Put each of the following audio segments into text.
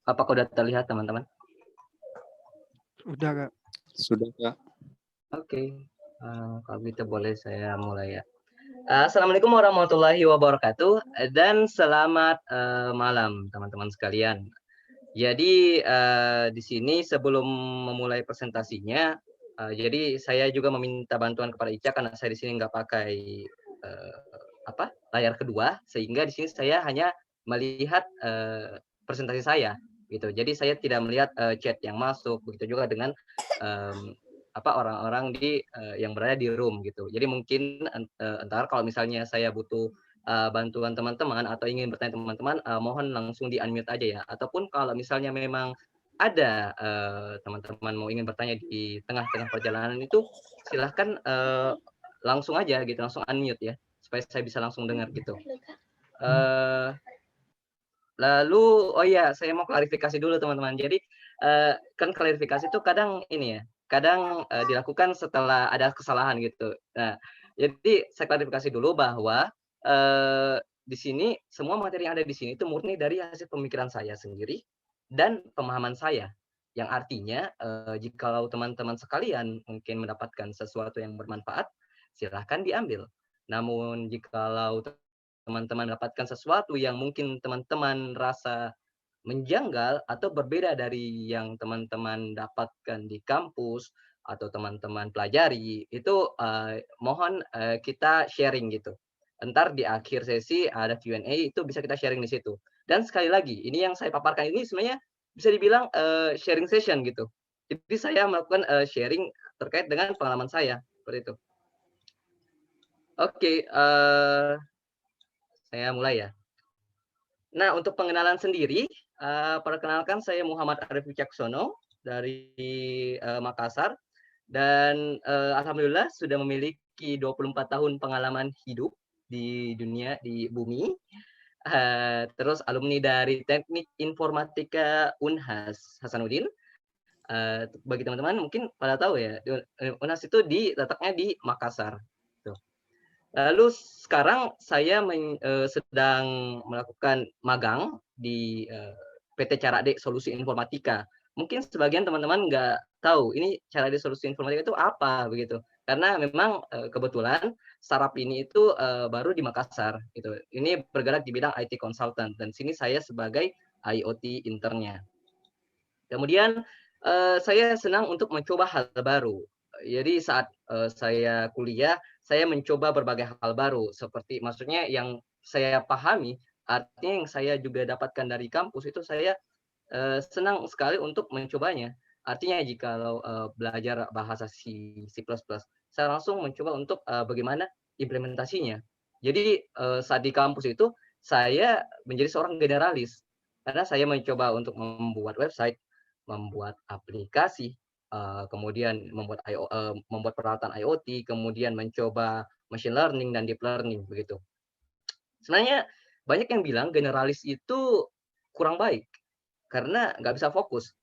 Apakah udah terlihat teman-teman? Udah, Kak. Sudah, Kak. Oke, kalau gitu boleh saya mulai ya. Assalamualaikum warahmatullahi wabarakatuh dan selamat malam teman-teman sekalian. Jadi di sini sebelum memulai presentasinya, jadi saya juga meminta bantuan kepada Ica karena saya di sini nggak pakai layar kedua, sehingga di sini saya hanya melihat presentasi saya gitu. Jadi saya tidak melihat chat yang masuk, begitu juga dengan orang-orang yang berada di room gitu. Jadi mungkin entar kalau misalnya saya butuh bantuan teman-teman atau ingin bertanya teman-teman, mohon langsung di-unmute aja ya. Ataupun kalau misalnya memang ada teman-teman mau ingin bertanya di tengah-tengah perjalanan itu, silahkan langsung aja gitu, langsung unmute ya, supaya saya bisa langsung dengar gitu. Lalu, oh iya, saya mau klarifikasi dulu teman-teman. Jadi kan klarifikasi itu kadang ini ya, kadang dilakukan setelah ada kesalahan gitu. Nah, jadi saya klarifikasi dulu bahwa di sini semua materi yang ada di sini itu murni dari hasil pemikiran saya sendiri dan pemahaman saya. Yang artinya jikalau teman-teman sekalian mungkin mendapatkan sesuatu yang bermanfaat, silahkan diambil. Namun jikalau teman-teman mendapatkan sesuatu yang mungkin teman-teman rasa menjanggal atau berbeda dari yang teman-teman dapatkan di kampus atau teman-teman pelajari, itu mohon kita sharing gitu. Entar di akhir sesi ada Q&A, itu bisa kita sharing di situ. Dan sekali lagi, ini yang saya paparkan ini sebenarnya bisa dibilang sharing session gitu. Jadi saya melakukan sharing terkait dengan pengalaman saya, seperti itu. Oke, saya mulai ya. Nah, untuk pengenalan sendiri, perkenalkan saya Muhammad Arif Wicaksono dari Makassar dan alhamdulillah sudah memiliki 24 tahun pengalaman hidup di dunia, di bumi. Terus alumni dari Teknik Informatika Unhas Hasanuddin. Bagi teman-teman mungkin pada tahu ya, Unhas itu letaknya di Makassar. Lalu sekarang saya sedang melakukan magang di PT Carade Solusi Informatika. Mungkin sebagian teman-teman nggak tahu ini Carade Solusi Informatika itu apa begitu. Karena memang kebetulan startup ini itu baru di Makassar gitu. Ini bergerak di bidang IT consultant dan sini saya sebagai IoT internnya. Kemudian saya senang untuk mencoba hal baru. Jadi saat saya kuliah, saya mencoba berbagai hal baru, seperti maksudnya yang saya pahami, artinya yang saya juga dapatkan dari kampus itu saya senang sekali untuk mencobanya. Artinya jikalau belajar bahasa C++, saya langsung mencoba untuk bagaimana implementasinya. Jadi saat di kampus itu saya menjadi seorang generalis, karena saya mencoba untuk membuat website, membuat aplikasi, kemudian membuat peralatan IoT, kemudian mencoba machine learning dan deep learning begitu. Sebenarnya banyak yang bilang generalis itu kurang baik karena nggak bisa fokus.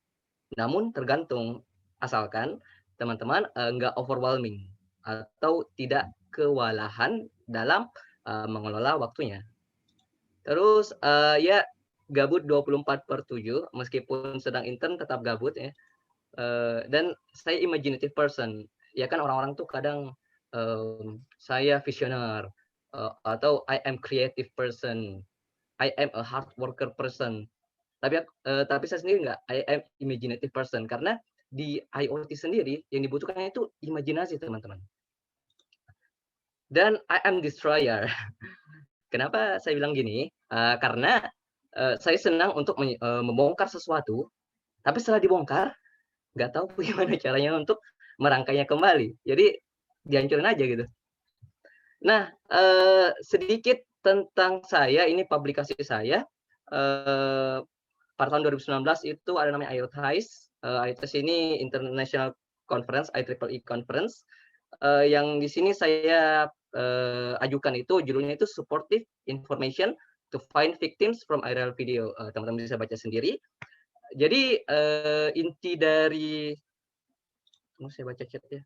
Namun tergantung, asalkan teman-teman nggak overwhelming atau tidak kewalahan dalam mengelola waktunya. Terus ya gabut 24/7 meskipun sedang intern tetap gabut ya. Dan saya imaginative person. Ya kan orang-orang tuh kadang saya visioner atau I am creative person, I am a hard worker person. Tapi saya sendiri enggak, I am imaginative person karena di IoT sendiri yang dibutuhkan itu imajinasi teman-teman. Dan I am destroyer. Kenapa saya bilang gini? Karena saya senang untuk membongkar sesuatu, tapi setelah dibongkar nggak tahu gimana caranya untuk merangkainya kembali. Jadi dihancurin aja gitu. Nah, sedikit tentang saya, ini publikasi saya. Pada tahun 2019 itu ada namanya IoTize. IoTize ini International Conference, IEEE Conference. Yang di sini saya ajukan itu judulnya itu Supportive Information to Find Victims from Viral Video. Teman-teman bisa baca sendiri. Jadi inti dari saya baca chat ya.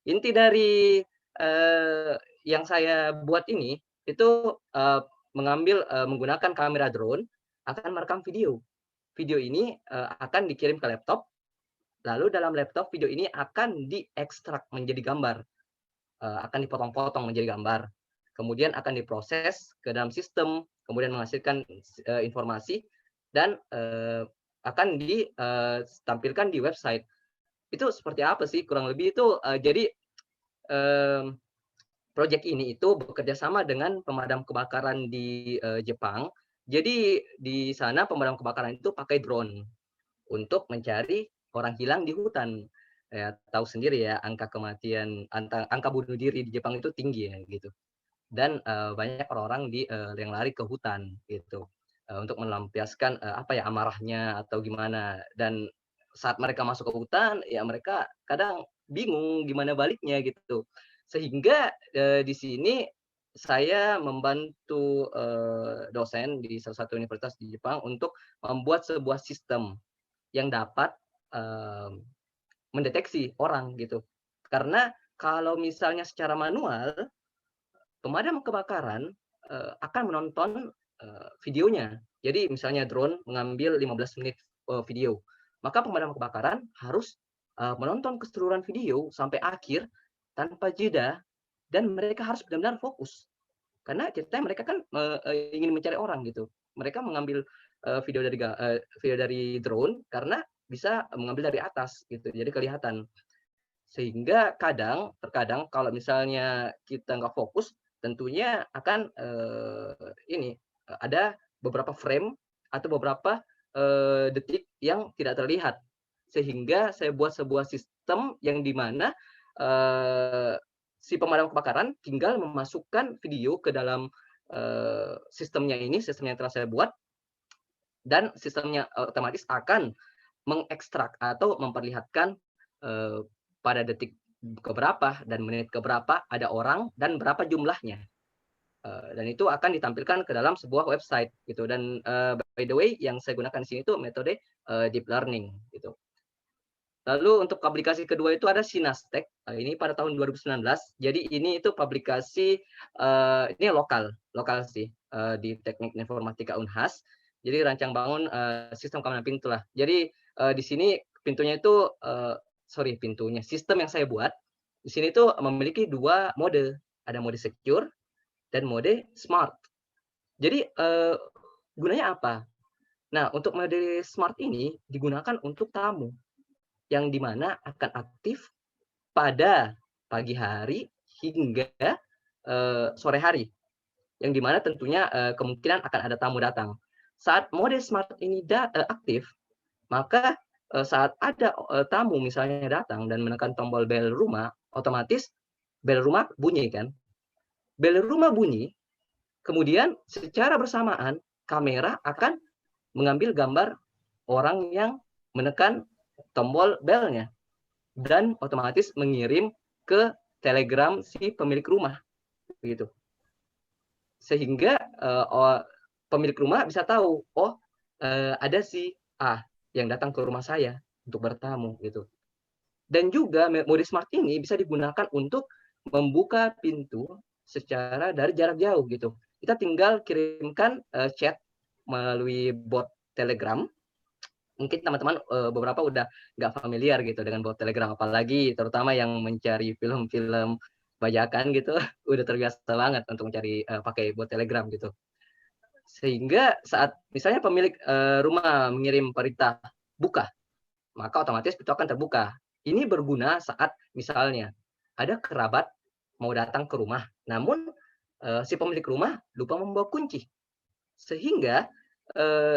Inti dari yang saya buat ini itu menggunakan kamera drone akan merekam video. Video ini akan dikirim ke laptop, lalu dalam laptop video ini akan diekstrak menjadi gambar, akan dipotong-potong menjadi gambar, kemudian akan diproses ke dalam sistem, kemudian menghasilkan informasi dan akan ditampilkan di website. Itu seperti apa sih kurang lebih itu? Jadi proyek ini itu bekerja sama dengan pemadam kebakaran di Jepang. Jadi di sana pemadam kebakaran itu pakai drone untuk mencari orang hilang di hutan. Ya, tahu sendiri ya angka kematian, angka bunuh diri di Jepang itu tinggi ya gitu. Dan banyak orang-orang yang lari ke hutan gitu untuk melampiaskan apa ya amarahnya atau gimana. Dan saat mereka masuk ke hutan ya mereka kadang bingung gimana baliknya gitu. Sehingga di sini saya membantu dosen di salah satu universitas di Jepang untuk membuat sebuah sistem yang dapat mendeteksi orang gitu. Karena kalau misalnya secara manual, pemadam kebakaran akan menonton videonya. Jadi misalnya drone mengambil 15 menit video, maka pemadam kebakaran harus menonton keseluruhan video sampai akhir tanpa jeda dan mereka harus benar-benar fokus. Karena ceritanya mereka kan ingin mencari orang gitu. Mereka mengambil video dari drone karena bisa mengambil dari atas gitu, jadi kelihatan. Sehingga terkadang kalau misalnya kita nggak fokus, tentunya akan ada beberapa frame atau beberapa detik yang tidak terlihat. Sehingga saya buat sebuah sistem yang di mana si pemadam kebakaran tinggal memasukkan video ke dalam sistem yang telah saya buat, dan sistemnya otomatis akan mengekstrak atau memperlihatkan pada detik keberapa dan menit keberapa ada orang dan berapa jumlahnya. Dan itu akan ditampilkan ke dalam sebuah website gitu. Dan by the way yang saya gunakan di sini itu metode deep learning gitu. Lalu untuk aplikasi kedua itu ada Synastek. Ini pada tahun 2019. Jadi ini itu publikasi ini lokal sih di Teknik Informatika Unhas. Jadi rancang bangun sistem keamanan pintu lah. Jadi di sini pintunya itu sistem yang saya buat di sini tuh memiliki dua mode, ada mode secure dan mode smart. Jadi gunanya apa? Nah, untuk mode smart ini digunakan untuk tamu yang dimana akan aktif pada pagi hari hingga sore hari, yang dimana tentunya kemungkinan akan ada tamu datang. Saat mode smart ini aktif, maka saat ada tamu misalnya datang dan menekan tombol bel rumah, otomatis bel rumah bunyi kan. Bel rumah bunyi, kemudian secara bersamaan kamera akan mengambil gambar orang yang menekan tombol belnya dan otomatis mengirim ke Telegram si pemilik rumah begitu. Sehingga pemilik rumah bisa tahu, oh ada si A yang datang ke rumah saya untuk bertamu gitu. Dan juga mode smart ini bisa digunakan untuk membuka pintu secara dari jarak jauh gitu. Kita tinggal kirimkan chat melalui bot Telegram. Mungkin teman-teman beberapa udah nggak familiar gitu dengan bot Telegram, apalagi terutama yang mencari film-film bajakan gitu, udah terbiasa banget untuk mencari pakai bot Telegram gitu. Sehingga saat misalnya pemilik rumah mengirim perintah buka, maka otomatis itu akan terbuka. Ini berguna saat misalnya ada kerabat mau datang ke rumah, namun si pemilik rumah lupa membawa kunci. Sehingga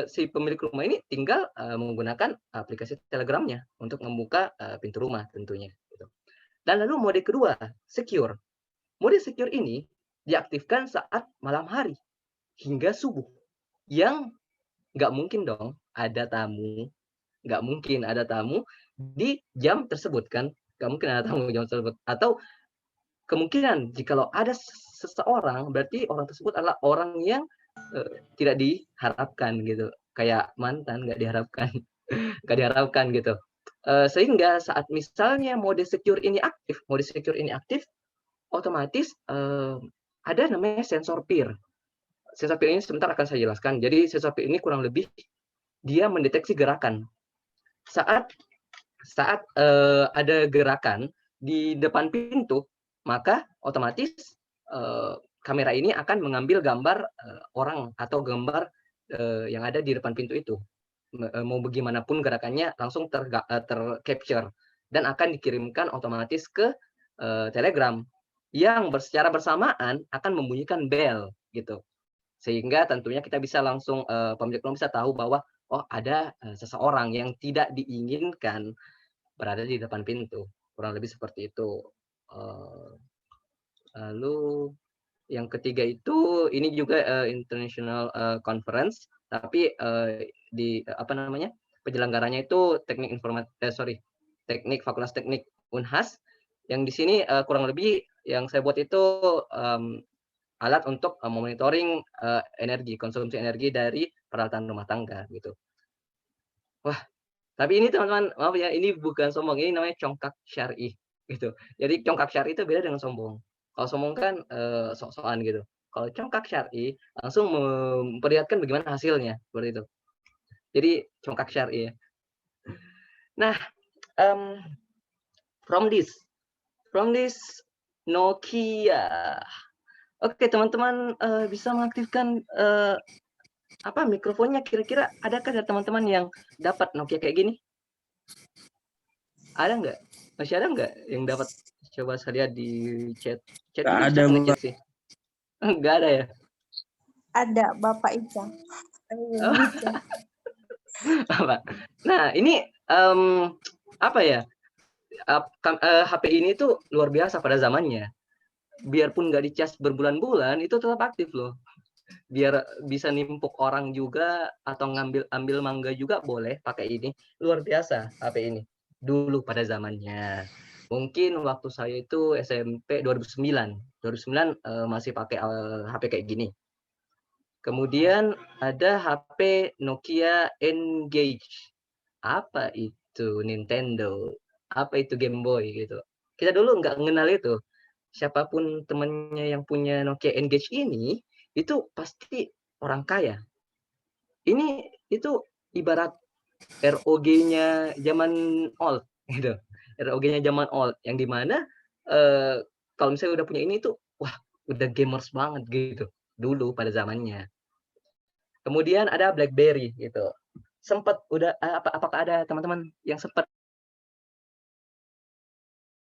si pemilik rumah ini tinggal menggunakan aplikasi Telegramnya untuk membuka pintu rumah tentunya. Dan lalu mode kedua, secure. Mode secure ini diaktifkan saat malam hari hingga subuh, yang nggak mungkin dong ada tamu, nggak mungkin ada tamu di jam tersebut kan, nggak mungkin ada tamu di jam tersebut. Atau kemungkinan jikalau ada seseorang, berarti orang tersebut adalah orang yang tidak diharapkan gitu, kayak mantan nggak diharapkan, nggak diharapkan gitu. Sehingga saat misalnya mode secure ini aktif, otomatis ada namanya sensor peer. sensor field ini sebentar akan saya jelaskan. Jadi sensor field ini kurang lebih dia mendeteksi gerakan. Saat ada gerakan di depan pintu, maka otomatis kamera ini akan mengambil gambar orang atau gambar yang ada di depan pintu itu. Mau bagaimanapun gerakannya langsung tercapture dan akan dikirimkan otomatis ke Telegram yang secara bersamaan akan membunyikan bell gitu. Sehingga tentunya kita bisa langsung pemilik rumah bisa tahu bahwa oh ada seseorang yang tidak diinginkan berada di depan pintu. Kurang lebih seperti itu. Lalu yang ketiga itu ini juga international conference, tapi di apa namanya penyelenggaranya itu teknik Fakultas Teknik Unhas. Yang di sini kurang lebih yang saya buat itu alat untuk monitoring konsumsi energi dari peralatan rumah tangga gitu. Wah, tapi ini teman-teman maaf ya, ini bukan sombong, ini namanya congkak syar'i gitu. Jadi congkak syar'i itu beda dengan sombong. Kalau sombong kan sok-sokan gitu. Kalau congkak syar'i langsung memperlihatkan bagaimana hasilnya, seperti itu. Jadi congkak syar'i ya. Nah, from this Nokia. Oke, teman-teman bisa mengaktifkan mikrofonnya, kira-kira adakah ya teman-teman yang dapat Nokia kayak gini? Ada nggak? Masih ada nggak yang dapat? Coba saya lihat di chat. Chat Nggak ini ada, bisa Mbak. ngechat sih. Nggak ada ya? Ada, Bapak Icang. Oh. Apa? Nah, ini apa ya? HP ini tuh luar biasa pada zamannya. Biarpun nggak dicas berbulan-bulan, itu tetap aktif loh. Biar bisa nimpuk orang juga atau ambil mangga juga boleh pakai ini. Luar biasa HP ini. Dulu pada zamannya. Mungkin waktu saya itu SMP 2009 masih pakai HP kayak gini. Kemudian ada HP Nokia Engage. Apa itu Nintendo? Apa itu Game Boy gitu. Kita dulu nggak mengenal itu. Siapapun temannya yang punya Nokia Engage ini, itu pasti orang kaya. Ini itu ibarat ROG-nya zaman old gitu. ROG-nya zaman old yang dimana kalau misalnya udah punya ini tuh wah udah gamers banget gitu dulu pada zamannya. Kemudian ada BlackBerry gitu. Sempat udah apakah ada teman-teman yang sempat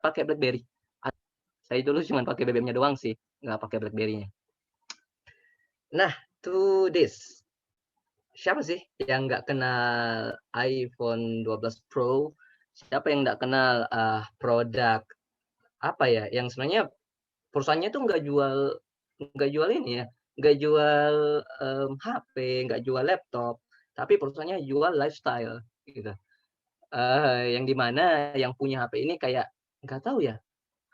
pakai BlackBerry? Saya dulu cuma pakai BBM-nya doang sih, nggak pakai BlackBerry-nya. Nah, to this. Siapa sih yang nggak kenal iPhone 12 Pro? Siapa yang nggak kenal produk apa ya? Yang sebenarnya perusahaannya tuh nggak jual ini ya, nggak jual HP, nggak jual laptop, tapi perusahaannya jual lifestyle gitu. Yang dimana yang punya HP ini kayak nggak tahu ya,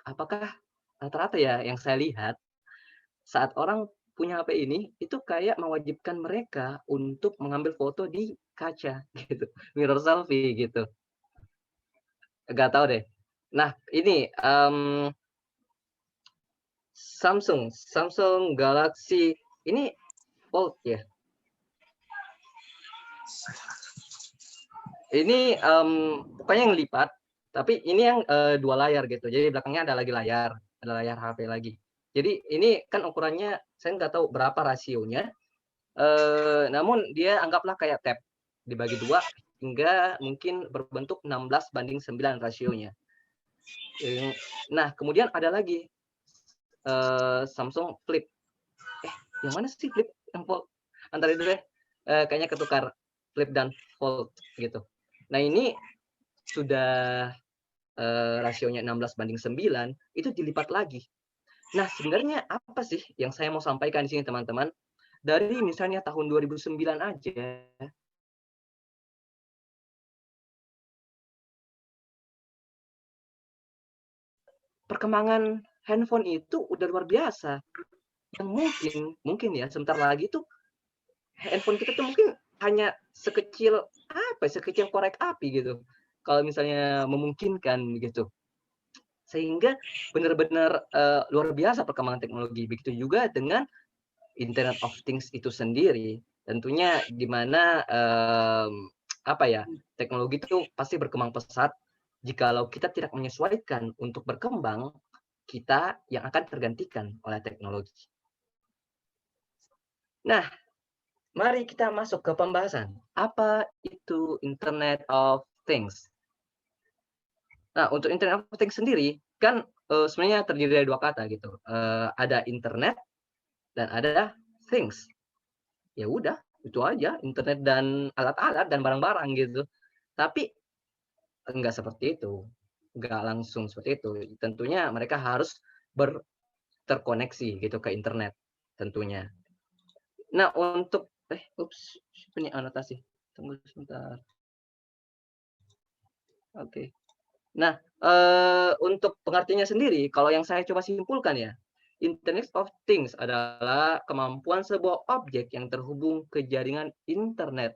apakah rata-rata ya yang saya lihat saat orang punya HP ini itu kayak mewajibkan mereka untuk mengambil foto di kaca gitu, mirror selfie gitu. Nggak tahu deh. Nah ini Samsung Galaxy ini Fold ya. Ini pokoknya yang lipat, tapi ini yang 2 layar gitu. Jadi belakangnya ada layar HP lagi. Jadi ini kan ukurannya saya nggak tahu berapa rasionya. Namun dia anggaplah kayak tab dibagi 2 hingga mungkin berbentuk 16:9 rasionya. Nah, kemudian ada lagi Samsung Flip. Yang mana sih Flip? Yang Fold? Antara itu deh. Kayaknya ketukar Flip dan Fold gitu. Nah, ini sudah rasionya 16:9 itu dilipat lagi. Nah, sebenarnya apa sih yang saya mau sampaikan di sini teman-teman? Dari misalnya tahun 2009 aja perkembangan handphone itu udah luar biasa. Yang mungkin ya sebentar lagi tuh handphone kita tuh mungkin hanya sekecil korek api gitu. Kalau misalnya memungkinkan gitu. Sehingga benar-benar luar biasa perkembangan teknologi. Begitu juga dengan Internet of Things itu sendiri, tentunya di mana teknologi itu pasti berkembang pesat. Jikalau kita tidak menyesuaikan untuk berkembang, kita yang akan tergantikan oleh teknologi. Nah, mari kita masuk ke pembahasan. Apa itu Internet of Things? Nah, untuk Internet of Things sendiri kan sebenarnya terdiri dari dua kata gitu. Ada internet dan ada things. Ya udah, itu aja, internet dan alat-alat dan barang-barang gitu. Tapi enggak seperti itu. Enggak langsung seperti itu. Tentunya mereka harus terkoneksi gitu ke internet tentunya. Nah, untuk punya anotasi. Tunggu sebentar. Oke. Nah, untuk pengertiannya sendiri, kalau yang saya coba simpulkan ya, Internet of Things adalah kemampuan sebuah objek yang terhubung ke jaringan internet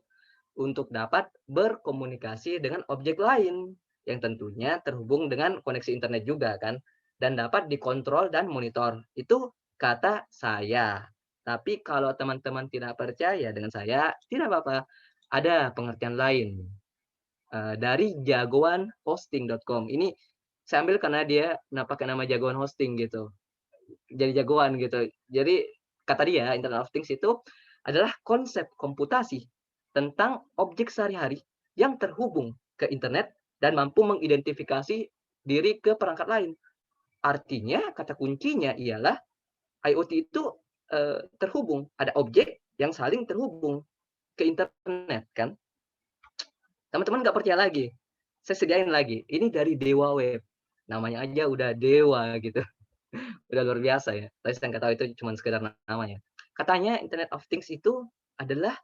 untuk dapat berkomunikasi dengan objek lain yang tentunya terhubung dengan koneksi internet juga kan, dan dapat dikontrol dan monitor. Itu kata saya. Tapi kalau teman-teman tidak percaya dengan saya, tidak apa-apa. Ada pengertian lain dari jagoanhosting.com. Ini saya ambil karena dia pakai nama jagoan hosting gitu. Jadi jagoan gitu. Jadi kata dia Internet of Things itu adalah konsep komputasi tentang objek sehari-hari yang terhubung ke internet dan mampu mengidentifikasi diri ke perangkat lain. Artinya kata kuncinya ialah IoT itu terhubung, ada objek yang saling terhubung ke internet kan. Teman-teman nggak percaya lagi, saya sediain lagi. Ini dari Dewa Web. Namanya aja udah dewa gitu. Udah luar biasa ya. Tapi saya nggak tahu itu cuma sekedar namanya. Katanya Internet of Things itu adalah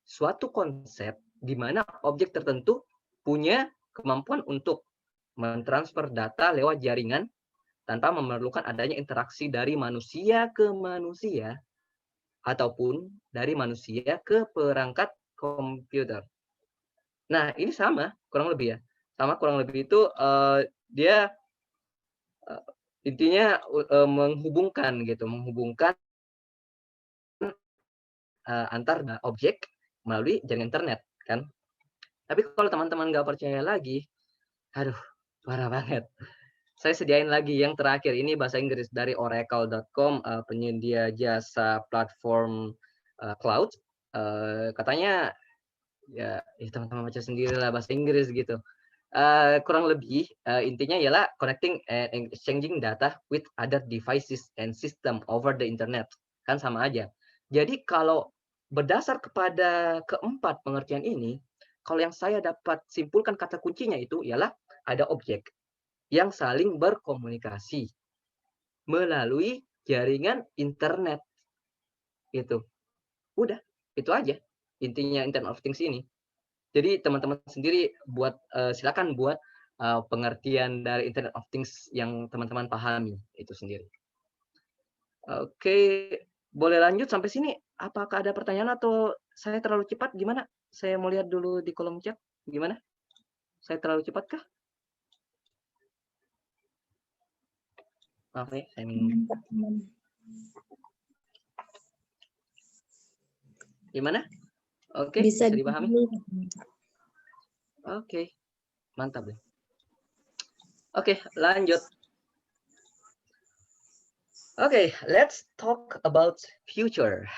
suatu konsep di mana objek tertentu punya kemampuan untuk mentransfer data lewat jaringan tanpa memerlukan adanya interaksi dari manusia ke manusia ataupun dari manusia ke perangkat komputer. Nah, ini sama kurang lebih ya. Sama kurang lebih itu dia intinya menghubungkan antar objek melalui jaringan internet kan. Tapi kalau teman-teman nggak percaya lagi, aduh, parah banget. Saya sediain lagi yang terakhir, ini bahasa Inggris dari oracle.com, penyedia jasa platform cloud. Katanya ya teman-teman baca sendirilah bahasa Inggris gitu. Kurang lebih intinya ialah connecting and exchanging data with other devices and system over the internet. Kan sama aja. Jadi kalau berdasar kepada keempat pengertian ini, kalau yang saya dapat simpulkan kata kuncinya itu ialah ada objek yang saling berkomunikasi melalui jaringan internet. Gitu. Udah, itu aja intinya Internet of Things ini. Jadi teman-teman sendiri silakan buat pengertian dari Internet of Things yang teman-teman pahami itu sendiri. Oke, boleh lanjut sampai sini. Apakah ada pertanyaan atau saya terlalu cepat? Gimana? Saya mau lihat dulu di kolom chat. Gimana? Saya terlalu cepat kah? Maaf ya, saya minum. Gimana? Oke, bisa dipahami? Oke, mantap deh. Oke, lanjut. Oke, let's talk about future.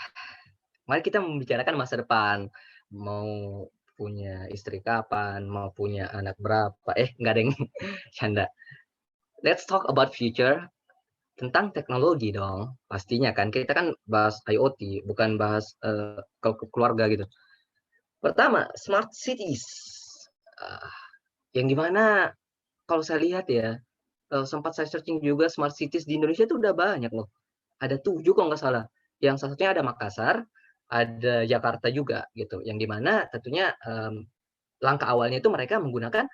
Mari kita membicarakan masa depan. Mau punya istri kapan, mau punya anak berapa. Nggak ada yang canda. Let's talk about future. Tentang teknologi dong. Pastinya kan. Kita kan bahas IoT, bukan bahas keluarga gitu. Pertama, smart cities. Yang dimana kalau saya lihat ya, sempat saya searching juga smart cities di Indonesia itu udah banyak loh. Ada 7 kalau nggak salah. Yang salah satunya ada Makassar, ada Jakarta juga gitu. Yang dimana tentunya langkah awalnya itu mereka menggunakan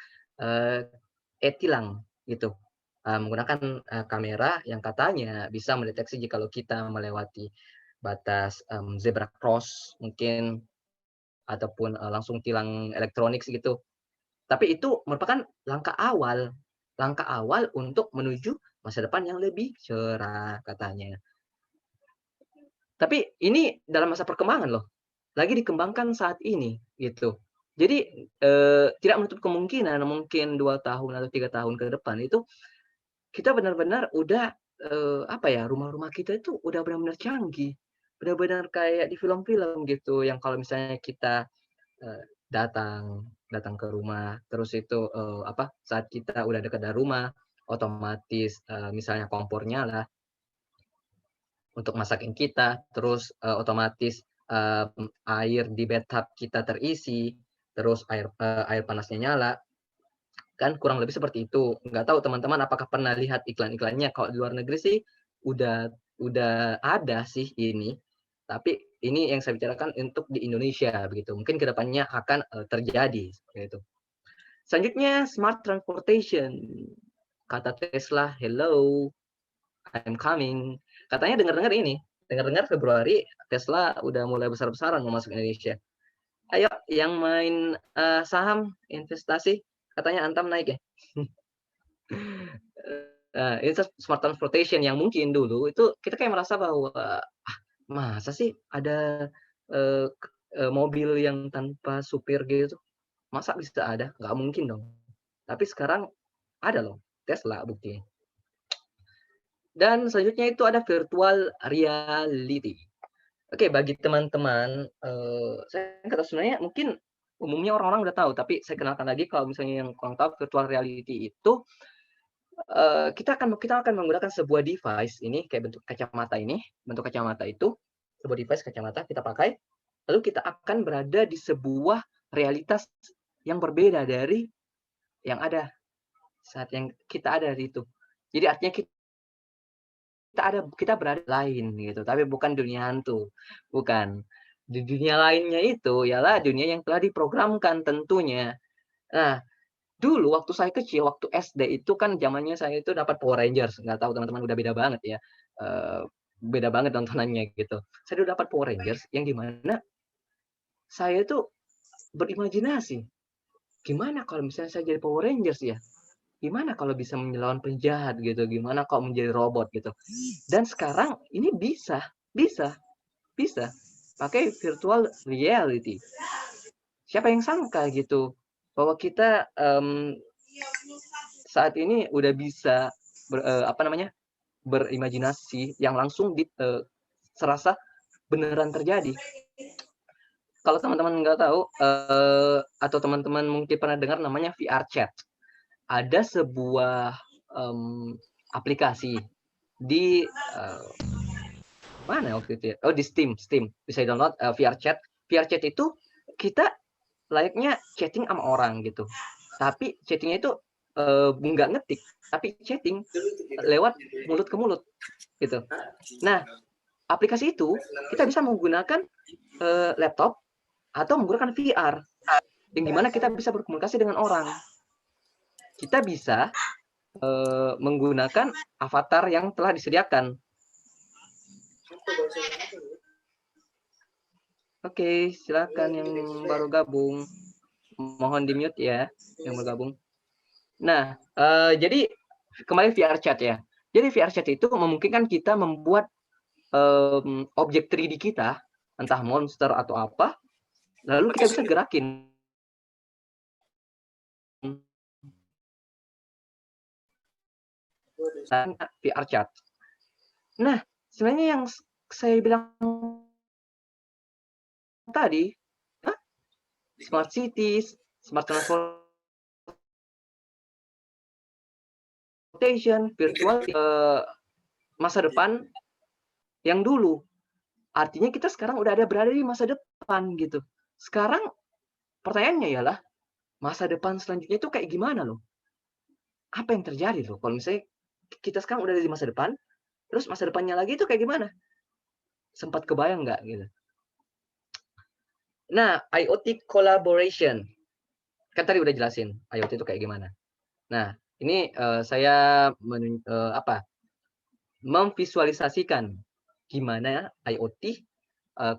e-tilang gitu. Menggunakan kamera yang katanya bisa mendeteksi jikalau kita melewati batas zebra cross mungkin ataupun langsung tilang elektronik gitu. Tapi itu merupakan langkah awal untuk menuju masa depan yang lebih cerah katanya. Tapi ini dalam masa perkembangan loh, lagi dikembangkan saat ini gitu. Jadi, tidak menutup kemungkinan mungkin 2 tahun atau 3 tahun ke depan itu kita benar-benar udah, apa ya, rumah-rumah kita itu udah benar-benar canggih, benar-benar kayak di film-film gitu, yang kalau misalnya kita, datang datang ke rumah, terus itu, apa, saat kita udah dekat dari rumah, otomatis, misalnya kompor nyala untuk masakin kita, terus, otomatis, air di bathtub kita terisi, terus air panasnya nyala, kan kurang lebih seperti itu. Nggak tahu teman-teman apakah pernah lihat iklan-iklannya, kalau di luar negeri sih udah udah ada sih ini, tapi ini yang saya bicarakan untuk di Indonesia begitu. Mungkin ke depannya akan, terjadi seperti itu. Selanjutnya smart transportation. Kata Tesla, "Hello, I'm coming." Katanya dengar-dengar Februari Tesla udah mulai besar-besaran mau masuk Indonesia. Ayo yang main, saham investasi, katanya Antam naik ya? Itu smart transportation yang mungkin dulu itu kita kayak merasa bahwa, "Ah, masa sih ada, mobil yang tanpa supir gitu? Masa bisa ada? Nggak mungkin dong." Tapi sekarang ada loh, Tesla buktinya. Dan selanjutnya itu ada virtual reality. Oke, bagi teman-teman, saya nggak tahu sebenarnya mungkin umumnya orang-orang udah tahu, tapi saya kenalkan lagi kalau misalnya yang kurang tahu virtual reality itu, kita akan menggunakan sebuah device ini kayak bentuk kacamata itu, sebuah device kacamata kita pakai, lalu kita akan berada di sebuah realitas yang berbeda dari yang ada saat yang kita ada di itu. Jadi artinya kita berada lain gitu, tapi bukan dunia hantu, bukan. Di dunia lainnya itu ialah dunia yang telah diprogramkan tentunya. Nah, dulu waktu saya kecil, waktu SD itu kan zamannya saya itu dapat Power Rangers, nggak tahu teman-teman udah beda banget ya, beda banget nontonannya gitu. Saya dulu dapat Power Rangers yang di mana saya tuh berimajinasi, gimana kalau misalnya saya jadi Power Rangers ya? Gimana kalau bisa melawan penjahat gitu, gimana kalau menjadi robot gitu. Dan sekarang ini bisa bisa, pakai virtual reality. Siapa yang sangka gitu, bahwa kita, saat ini udah bisa apa namanya, berimajinasi yang langsung serasa beneran terjadi. Kalau teman-teman nggak tahu, atau teman-teman mungkin pernah dengar namanya VR Chat. Ada sebuah, aplikasi di, mana waktu itu ya? Oh di Steam, bisa di-download, VR Chat. VR Chat itu kita layaknya chatting sama orang gitu, tapi chatting-nya itu, nggak ngetik, tapi chatting lewat mulut ke mulut, gitu. Nah, aplikasi itu kita bisa menggunakan, laptop atau menggunakan VR, yang gimana kita bisa berkomunikasi dengan orang. Kita bisa, menggunakan avatar yang telah disediakan. Oke, silakan yang baru gabung. Mohon di-mute ya, yang bergabung. Nah, jadi kembali VR Chat ya. Jadi VR Chat itu memungkinkan kita membuat, objek 3D kita, entah monster atau apa, lalu kita bisa gerakin. VR Chat. Nah, sebenarnya yang saya bilang tadi, smart cities, smart transportation, virtual, masa depan yang dulu. Artinya kita sekarang udah berada di masa depan gitu. Sekarang pertanyaannya ialah, masa depan selanjutnya itu kayak gimana loh? Apa yang terjadi loh kalau misalnya kita sekarang udah di masa depan, terus masa depannya lagi itu kayak gimana? Sempat kebayang nggak gitu? Nah, IoT collaboration, kan tadi udah jelasin IoT itu kayak gimana. Nah, ini, saya memvisualisasikan gimana IoT,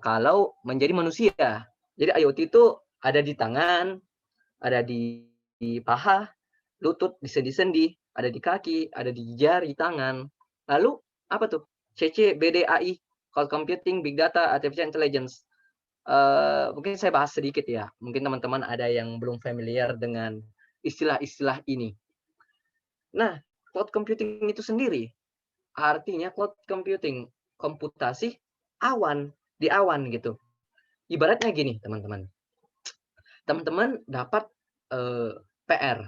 kalau menjadi manusia. Jadi IoT itu ada di tangan, ada di paha, lutut, di sendi-sendi, ada di kaki, ada di jari tangan. Lalu apa tuh? CC, BD, AI. cloud computing, big data, artificial intelligence. Mungkin saya bahas sedikit ya. Mungkin teman-teman ada yang belum familiar dengan istilah-istilah ini. Nah, cloud computing itu sendiri artinya cloud computing, komputasi awan, di awan gitu. Ibaratnya gini, teman-teman. Teman-teman dapat PR,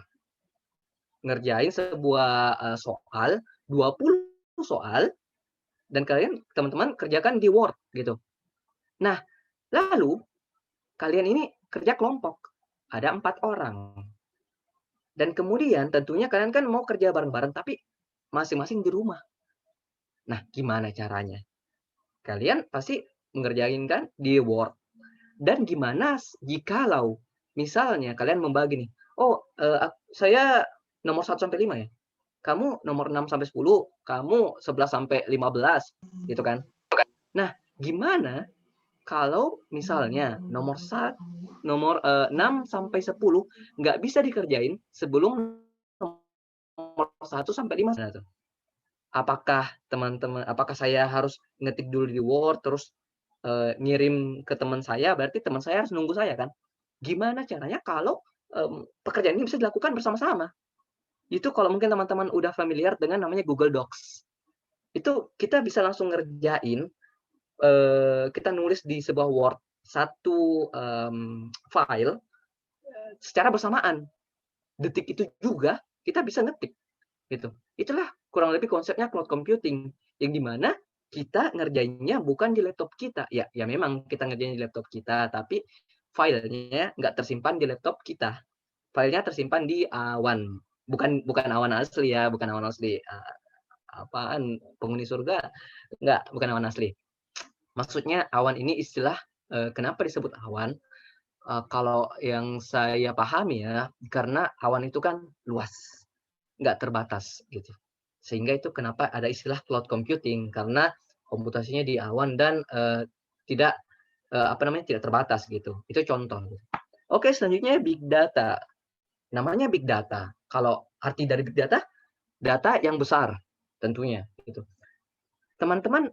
ngerjain sebuah soal, 20 soal, dan kalian teman-teman kerjakan di Word gitu. Nah, lalu kalian ini kerja kelompok, ada 4 orang. Dan kemudian tentunya kalian kan mau kerja bareng-bareng, tapi masing-masing di rumah. Nah, gimana caranya? Kalian pasti mengerjain kan di Word. Dan gimana jikalau misalnya kalian membagi nih, oh saya nomor 1 sampai 5 ya. Kamu nomor 6 sampai 10, kamu 11 sampai 15 gitu kan. Nah, gimana kalau misalnya nomor 6 sampai 10 nggak bisa dikerjain sebelum nomor 1 sampai 5 tuh. Apakah teman-teman, apakah saya harus ngetik dulu di Word terus ngirim ke teman saya, berarti teman saya harus nunggu saya kan? Gimana caranya kalau pekerjaan ini bisa dilakukan bersama-sama? Itu kalau mungkin teman-teman udah familiar dengan namanya Google Docs. Itu kita bisa langsung ngerjain, kita nulis di sebuah Word satu file secara bersamaan. Detik itu juga kita bisa ngetik gitu. Itulah kurang lebih konsepnya cloud computing, yang di mana kita ngerjainnya bukan di laptop kita. Ya memang kita ngerjain di laptop kita, tapi filenya nggak tersimpan di laptop kita. Filenya tersimpan di awan. Bukan awan asli ya, bukan awan asli. Apaan penghuni surga? Enggak, bukan awan asli. Maksudnya awan ini istilah, kenapa disebut awan? Kalau yang saya pahami ya, karena awan itu kan luas, nggak terbatas gitu. Sehingga itu kenapa ada istilah cloud computing, karena komputasinya di awan dan tidak tidak terbatas gitu. Itu contoh. Oke, selanjutnya big data. Namanya big data. Kalau arti dari big data, data yang besar tentunya gitu. Teman-teman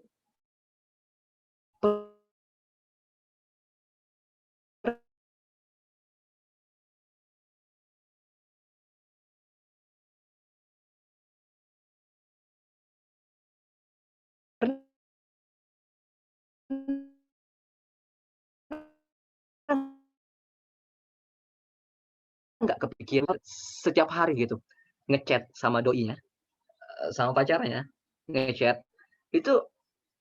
nggak kepikiran setiap hari gitu ngechat sama doinya, sama pacarnya, ngechat itu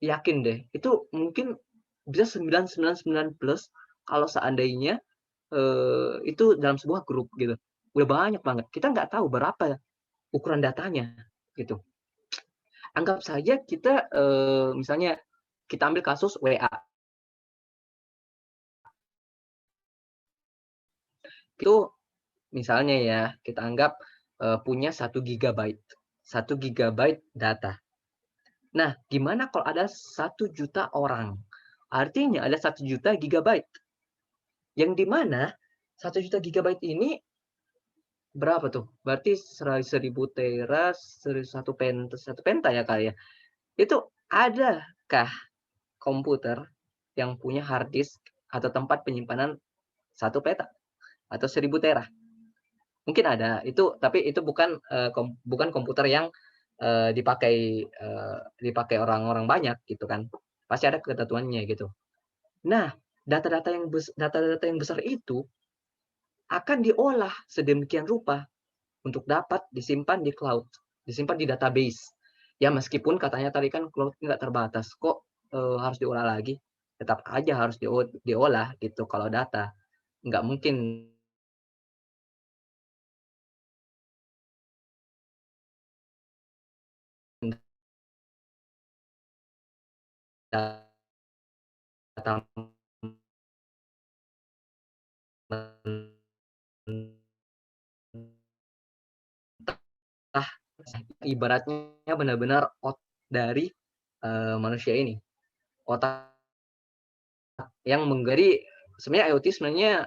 yakin deh itu mungkin bisa 999 plus kalau seandainya itu dalam sebuah grup gitu. Udah banyak banget. Kita nggak tahu berapa ukuran datanya gitu. Anggap saja kita misalnya kita ambil kasus WA. Itu misalnya ya, kita anggap punya 1 gigabyte. 1 gigabyte data. Nah, gimana kalau ada 1 juta orang? Artinya ada 1 juta gigabyte. Yang di mana 1 juta gigabyte ini berapa tuh? Berarti 1000 tera, 1 penta ya kali ya. Itu adakah komputer yang punya hard disk atau tempat penyimpanan 1 peta atau 1000 tera? Mungkin ada. Tapi itu bukan komputer yang dipakai orang-orang banyak gitu kan. Pasti ada ketentuannya gitu. Nah, data-data yang besar itu akan diolah sedemikian rupa untuk dapat disimpan di cloud, disimpan di database. Ya meskipun katanya tadi kan cloud nggak terbatas, kok harus diolah lagi? Tetap aja harus diolah gitu kalau data. Nggak mungkin data mentah, ibaratnya benar-benar dari manusia ini. Otak yang menggari sebenarnya IoT sebenarnya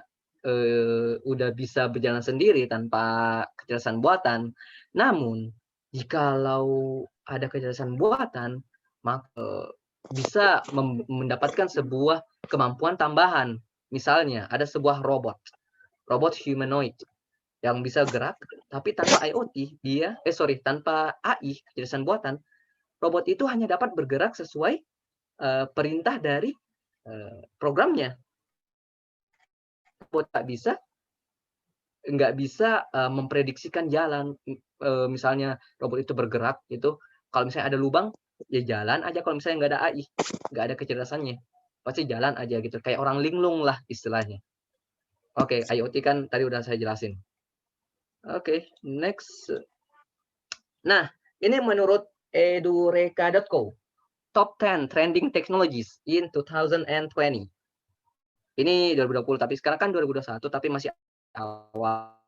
udah bisa berjalan sendiri tanpa kecerdasan buatan. Namun jikalau ada kecerdasan buatan, maka bisa mendapatkan sebuah kemampuan tambahan. Misalnya ada sebuah robot humanoid yang bisa gerak, tapi tanpa IoT tanpa AI, kecerdasan buatan, robot itu hanya dapat bergerak sesuai perintah dari programnya. Robot nggak bisa memprediksikan jalan. Misalnya robot itu bergerak itu, kalau misalnya ada lubang, ya jalan aja. Kalau misalnya nggak ada AI, nggak ada kecerdasannya, pasti jalan aja gitu. Kayak orang linglung lah istilahnya. Oke, IoT kan tadi udah saya jelasin. Oke, next. Nah, ini menurut edureka.co, top 10 trending technologies in 2020. Ini 2020, tapi sekarang kan 2021, tapi masih awal.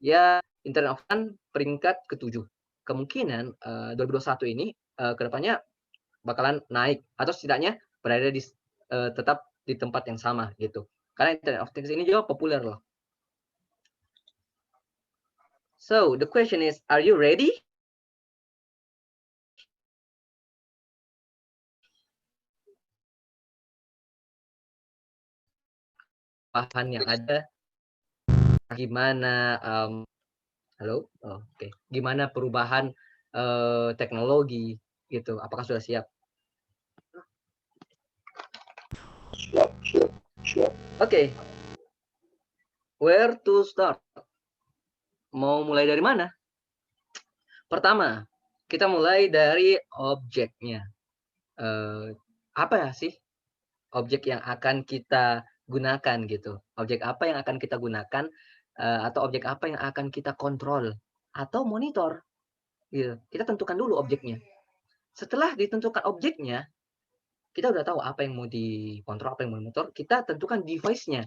Ya, Internet of Things peringkat ke-7. Kemungkinan 2021 ini kedepannya bakalan naik, atau setidaknya berada di tetap di tempat yang sama gitu. Karena Internet of Things ini juga populer loh. So, the question is, are you ready? Bahan yang ada, gimana halo? Oh, oke. Gimana perubahan teknologi gitu? Apakah sudah siap? Oke. Where to start? Mau mulai dari mana? Pertama, kita mulai dari objeknya. Apa ya sih objek yang akan kita gunakan gitu? Objek apa yang akan kita gunakan, atau objek apa yang akan kita kontrol atau monitor gitu. Kita tentukan dulu objeknya. Setelah ditentukan objeknya, kita udah tahu apa yang mau dikontrol, apa yang mau dimonitor, kita tentukan device-nya.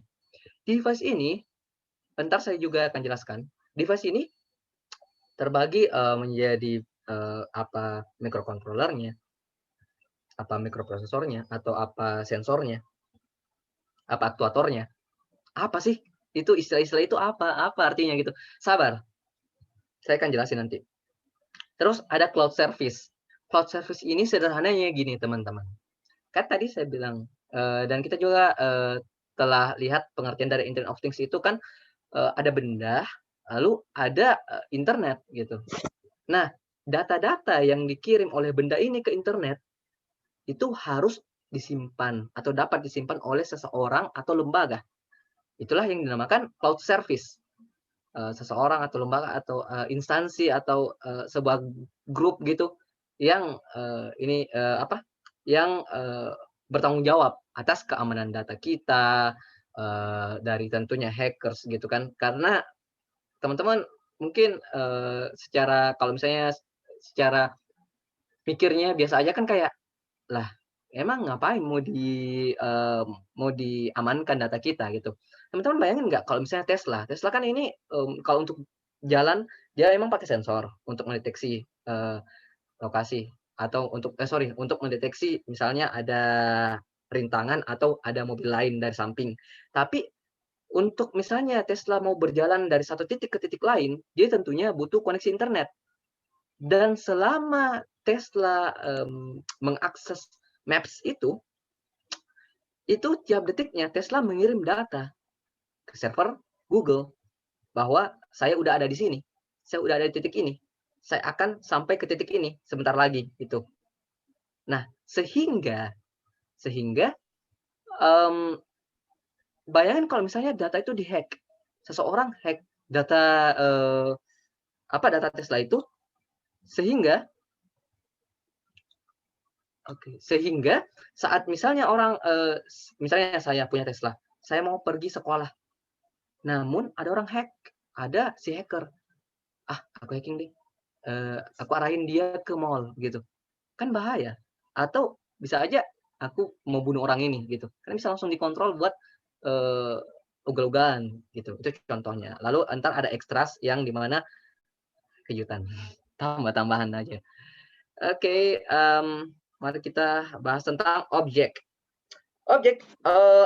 Device ini, bentar saya juga akan jelaskan. Device ini terbagi menjadi apa microcontroller-nya, apa mikroprosesornya, atau apa sensornya, apa aktuatornya. Apa sih? Itu istilah-istilah itu apa? Apa artinya gitu? Sabar, saya akan jelasin nanti. Terus ada cloud service. Cloud service ini sederhananya gini teman-teman. Kan tadi saya bilang, dan kita juga telah lihat pengertian dari Internet of Things itu kan ada benda, lalu ada internet gitu. Nah, data-data yang dikirim oleh benda ini ke internet itu harus disimpan atau dapat disimpan oleh seseorang atau lembaga. Itulah yang dinamakan cloud service. Seseorang atau lembaga atau instansi atau sebuah grup gitu yang yang bertanggung jawab atas keamanan data kita dari tentunya hackers gitu kan. Karena teman-teman mungkin kalau misalnya secara pikirnya biasa aja kan kayak, lah emang ngapain mau diamankan data kita gitu. Teman-teman bayangin nggak kalau misalnya Tesla kan ini kalau untuk jalan dia emang pakai sensor untuk mendeteksi lokasi atau untuk mendeteksi misalnya ada rintangan atau ada mobil lain dari samping. Tapi untuk misalnya Tesla mau berjalan dari satu titik ke titik lain, dia tentunya butuh koneksi internet. Dan selama Tesla mengakses Maps itu tiap detiknya Tesla mengirim data ke server Google bahwa saya udah ada di sini, saya udah ada di titik ini, saya akan sampai ke titik ini sebentar lagi gitu. Nah, sehingga bayangin kalau misalnya data itu dihack, seseorang hack data data Tesla itu sehingga saat misalnya misalnya saya punya Tesla, saya mau pergi sekolah, namun ada orang hack, ada si hacker, aku hacking deh, aku arahin dia ke mall gitu, kan bahaya. Atau bisa aja aku mau bunuh orang ini gitu, kan bisa langsung dikontrol buat ugal-ugalan gitu, itu contohnya. Lalu entar ada ekstras yang dimana kejutan, tambah-tambahan aja. Oke, mari kita bahas tentang objek. Objek,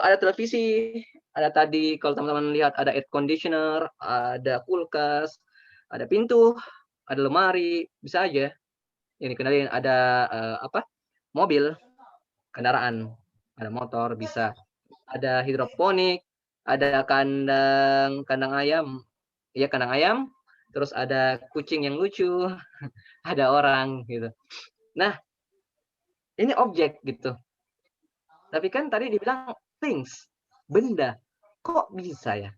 ada televisi, ada tadi kalau teman-teman lihat ada air conditioner, ada kulkas, ada pintu, ada lemari, bisa aja. Ini kenalin ada mobil. kendaraan, ada motor, bisa ada hidroponik, ada kandang ayam, iya kandang ayam, terus ada kucing yang lucu, ada orang gitu. Nah, ini objek gitu. Tapi kan tadi dibilang things, benda. Kok bisa ya?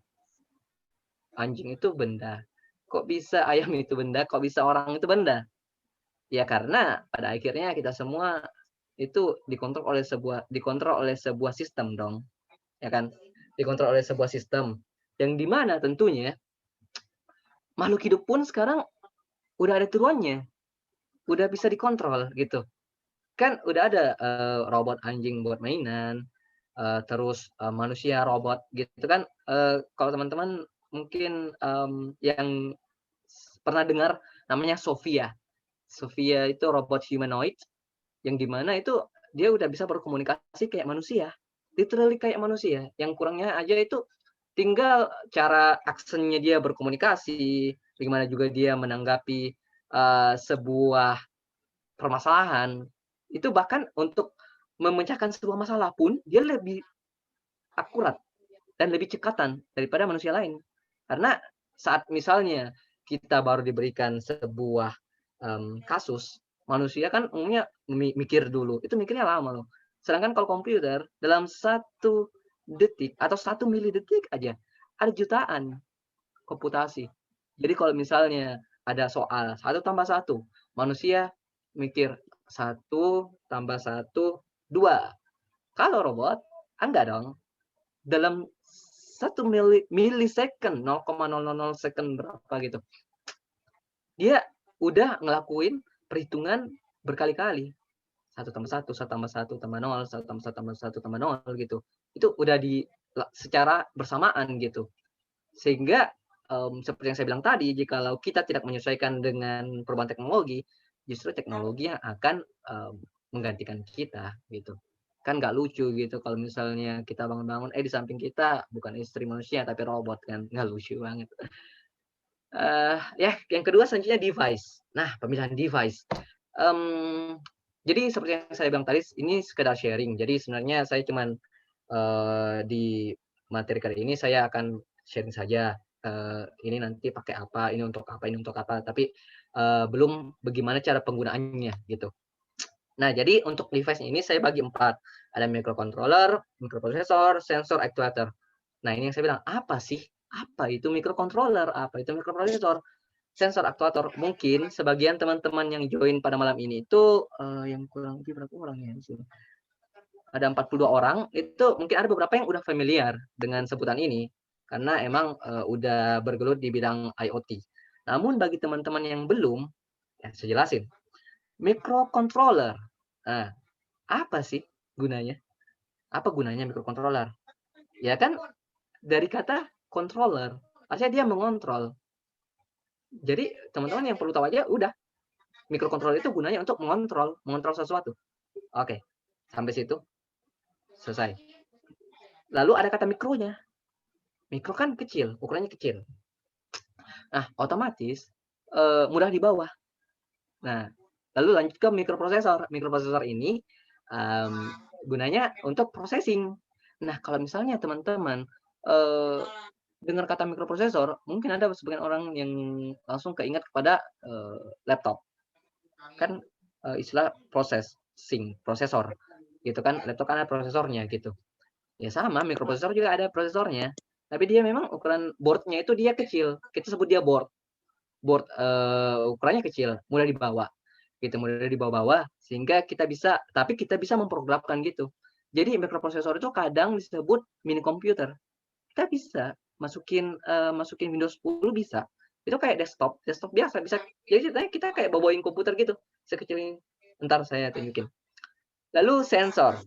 Anjing itu benda. Kok bisa ayam itu benda? Kok bisa orang itu benda? Ya karena pada akhirnya kita semua itu dikontrol oleh sebuah sistem dong, ya kan? Dikontrol oleh sebuah sistem yang di mana tentunya makhluk hidup pun sekarang udah ada turuannya, udah bisa dikontrol gitu. Kan udah ada robot anjing buat mainan, terus manusia robot gitu kan. Kalau teman-teman mungkin yang pernah dengar namanya Sophia. Sophia itu robot humanoid yang di mana itu dia udah bisa berkomunikasi kayak manusia, literally kayak manusia. Yang kurangnya aja itu tinggal cara aksennya dia berkomunikasi, bagaimana juga dia menanggapi sebuah permasalahan. Itu bahkan untuk memecahkan sebuah masalah pun dia lebih akurat dan lebih cekatan daripada manusia lain. Karena saat misalnya kita baru diberikan sebuah kasus, manusia kan umumnya mikir dulu, itu mikirnya lama loh. Sedangkan kalau komputer dalam 1 detik atau 1 milidetik aja ada jutaan komputasi. Jadi kalau misalnya ada soal 1 tambah 1, manusia mikir 1 tambah 1 2. Kalau robot enggak dong. Dalam 1 millisecond, 0,000 second berapa gitu. Dia udah ngelakuin perhitungan berkali-kali. 1 tambah 1, 1 tambah 1 tambah 0, 1 tambah 1 tambah 1 tambah 0 gitu. Itu udah secara bersamaan gitu. Sehingga seperti yang saya bilang tadi, jikalau kita tidak menyesuaikan dengan perubahan teknologi, justru teknologi yang akan menggantikan kita gitu. Kan nggak lucu gitu kalau misalnya kita bangun-bangun, di samping kita bukan istri manusia tapi robot kan, nggak lucu banget. Ya yang kedua selanjutnya device. Nah, pemilihan device. Jadi seperti yang saya bilang tadi, ini sekedar sharing. Jadi sebenarnya saya cuman di materi kali ini saya akan sharing saja. Ini nanti pakai apa, ini untuk apa, ini untuk apa. Tapi belum bagaimana cara penggunaannya gitu. Nah, jadi untuk device ini saya bagi 4. Ada microcontroller, microprocessor, sensor, actuator. Nah, ini yang saya bilang, apa sih? Apa itu microcontroller? Apa itu microprocessor? Sensor, aktuator. Mungkin sebagian teman-teman yang join pada malam ini itu yang kurang lebih berapa orang ya di sini? Ada 42 orang, itu mungkin ada beberapa yang udah familiar dengan sebutan ini karena emang udah bergelut di bidang IoT. Namun bagi teman-teman yang belum, ya saya jelasin. Microcontroller. Nah, apa sih gunanya? Apa gunanya microcontroller? Ya kan dari kata controller, artinya dia mengontrol. Jadi teman-teman yang perlu tahu aja udah, microcontroller itu gunanya untuk mengontrol sesuatu. Oke, sampai situ selesai. Lalu ada kata mikronya. Mikro kan kecil, ukurannya kecil. Nah, otomatis mudah dibawa. Nah, lalu lanjut ke mikroprosesor. Mikroprosesor ini gunanya untuk processing. Nah, kalau misalnya teman-teman dengar kata mikroprosesor, mungkin ada sebagian orang yang langsung keingat kepada laptop. Kan istilah prosesor gitu kan, laptop kan ada prosesornya gitu. Ya sama, mikroprosesor juga ada prosesornya, tapi dia memang ukuran boardnya itu dia kecil, kita sebut dia board ukurannya kecil, mudah dibawa gitu, mudah dibawa-bawa sehingga kita bisa memprogramkan gitu. Jadi mikroprosesor itu kadang disebut mini komputer. Kita bisa masukin Windows 10 bisa. Itu kayak desktop biasa bisa. Jadi ceritanya kita kayak bawain komputer gitu, sekecil ini. Ntar saya tunjukin. Lalu sensor.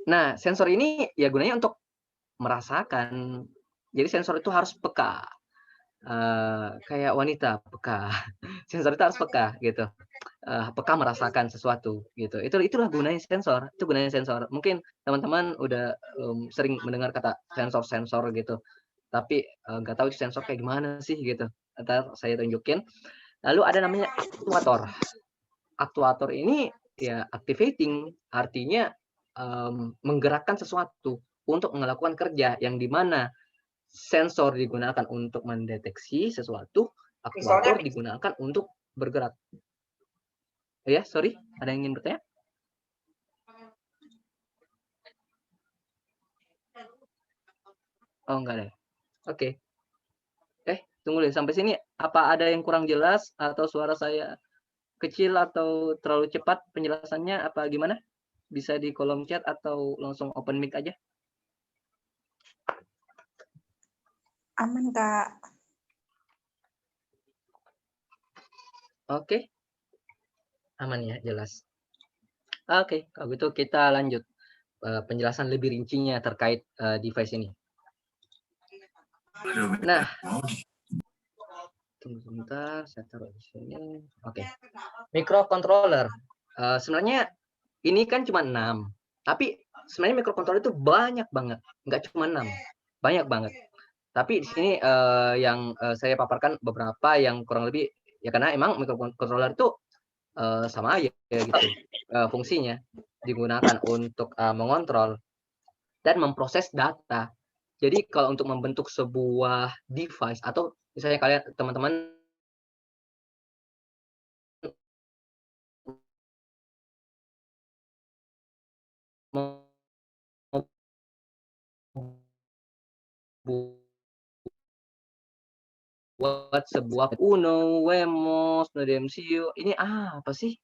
Nah, sensor ini ya gunanya untuk merasakan. Jadi sensor itu harus peka. Kayak wanita peka. Sensor itu harus peka gitu. Peka merasakan sesuatu gitu. Itulah gunanya sensor. Itu gunanya sensor. Mungkin teman-teman udah sering mendengar kata sensor gitu. Tapi nggak tahu sensor kayak gimana sih gitu. Ntar saya tunjukin. Lalu ada namanya aktuator. Aktuator ini ya activating, artinya menggerakkan sesuatu untuk melakukan kerja yang di mana sensor digunakan untuk mendeteksi sesuatu, aktuator digunakan untuk bergerak. Ya, sorry, ada yang ingin bertanya? Oh, enggak ada. Oke. Tunggu deh, sampai sini apa ada yang kurang jelas atau suara saya kecil atau terlalu cepat penjelasannya apa gimana? Bisa di kolom chat atau langsung open mic aja? Aman, Kak. Oke. Aman ya, jelas. Oke, kalau gitu kita lanjut penjelasan lebih rincinya terkait device ini. Nah, tunggu sebentar, saya taruh di sini. Oke. Microcontroller. Sebenarnya ini kan cuma 6, tapi sebenarnya microcontroller itu banyak banget, nggak cuma 6, banyak banget. Tapi di sini yang saya paparkan beberapa yang kurang lebih ya karena emang microcontroller itu sama aja gitu fungsinya digunakan untuk mengontrol dan memproses data. Jadi kalau untuk membentuk sebuah device atau misalnya kalian teman-teman mau buat sebuah Uno, Wemos, NodeMCU, ini apa sih?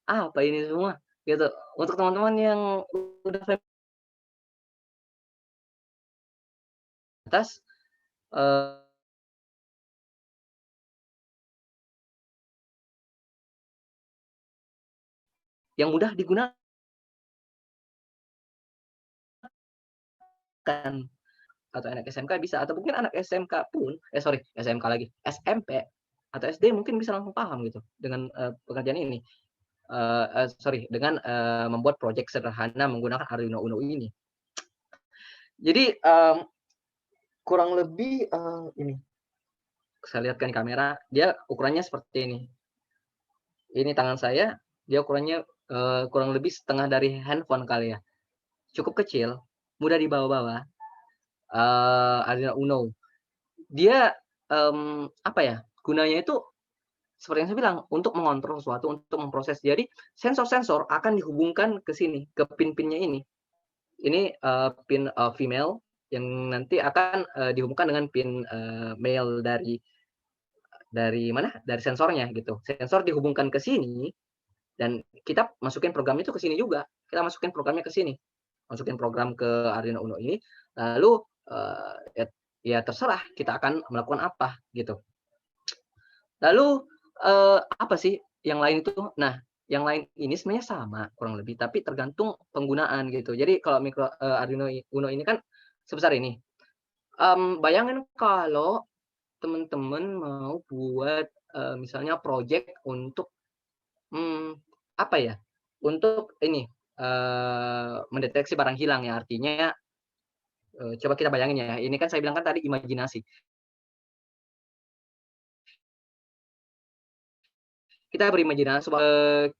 Apa ini semua? Gitu. Untuk teman-teman yang udah atas yang mudah digunakan atau anak SMK bisa atau mungkin anak SMK pun sorry SMK lagi SMP atau SD mungkin bisa langsung paham gitu dengan pekerjaan ini sorry dengan membuat proyek sederhana menggunakan Arduino Uno ini. Jadi kurang lebih ini saya lihatkan di kamera dia ukurannya seperti ini. Ini tangan saya dia ukurannya kurang lebih setengah dari handphone kali ya. Cukup kecil, mudah dibawa-bawa. Arduino Uno. Dia apa ya? Gunanya itu seperti yang saya bilang untuk mengontrol sesuatu, untuk memproses. Jadi sensor-sensor akan dihubungkan ke sini, ke pin-pinnya ini. Ini pin female yang nanti akan dihubungkan dengan pin male dari mana? Dari sensornya gitu. Sensor dihubungkan ke sini dan kita masukin programnya itu ke sini juga. Kita masukin programnya ke sini. Masukin program ke Arduino Uno ini, lalu ya terserah kita akan melakukan apa gitu. Lalu apa sih yang lain itu? Nah, yang lain ini sebenarnya sama kurang lebih, tapi tergantung penggunaan gitu. Jadi kalau Arduino Uno ini kan sebesar ini. Bayangin kalau teman-teman mau buat misalnya project untuk apa ya? Untuk ini mendeteksi barang hilang ya artinya coba kita bayangin ya, ini kan saya bilang kan tadi imajinasi. Kita berimajinasi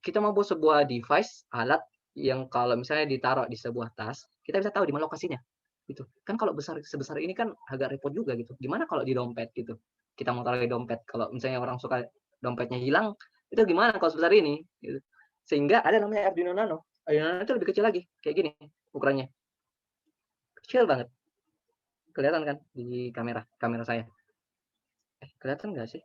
kita mau buat sebuah device, alat yang kalau misalnya ditaruh di sebuah tas, kita bisa tahu di mana lokasinya, gitu. Kan kalau sebesar ini kan agak repot juga gitu. Gimana kalau di dompet gitu? Kita mau taruh di dompet, kalau misalnya orang suka dompetnya hilang, itu gimana kalau sebesar ini, gitu. Sehingga ada namanya Arduino Nano. Arduino Nano itu lebih kecil lagi, kayak gini ukurannya. Kecil banget. Kelihatan kan di kamera saya? Kelihatan nggak sih?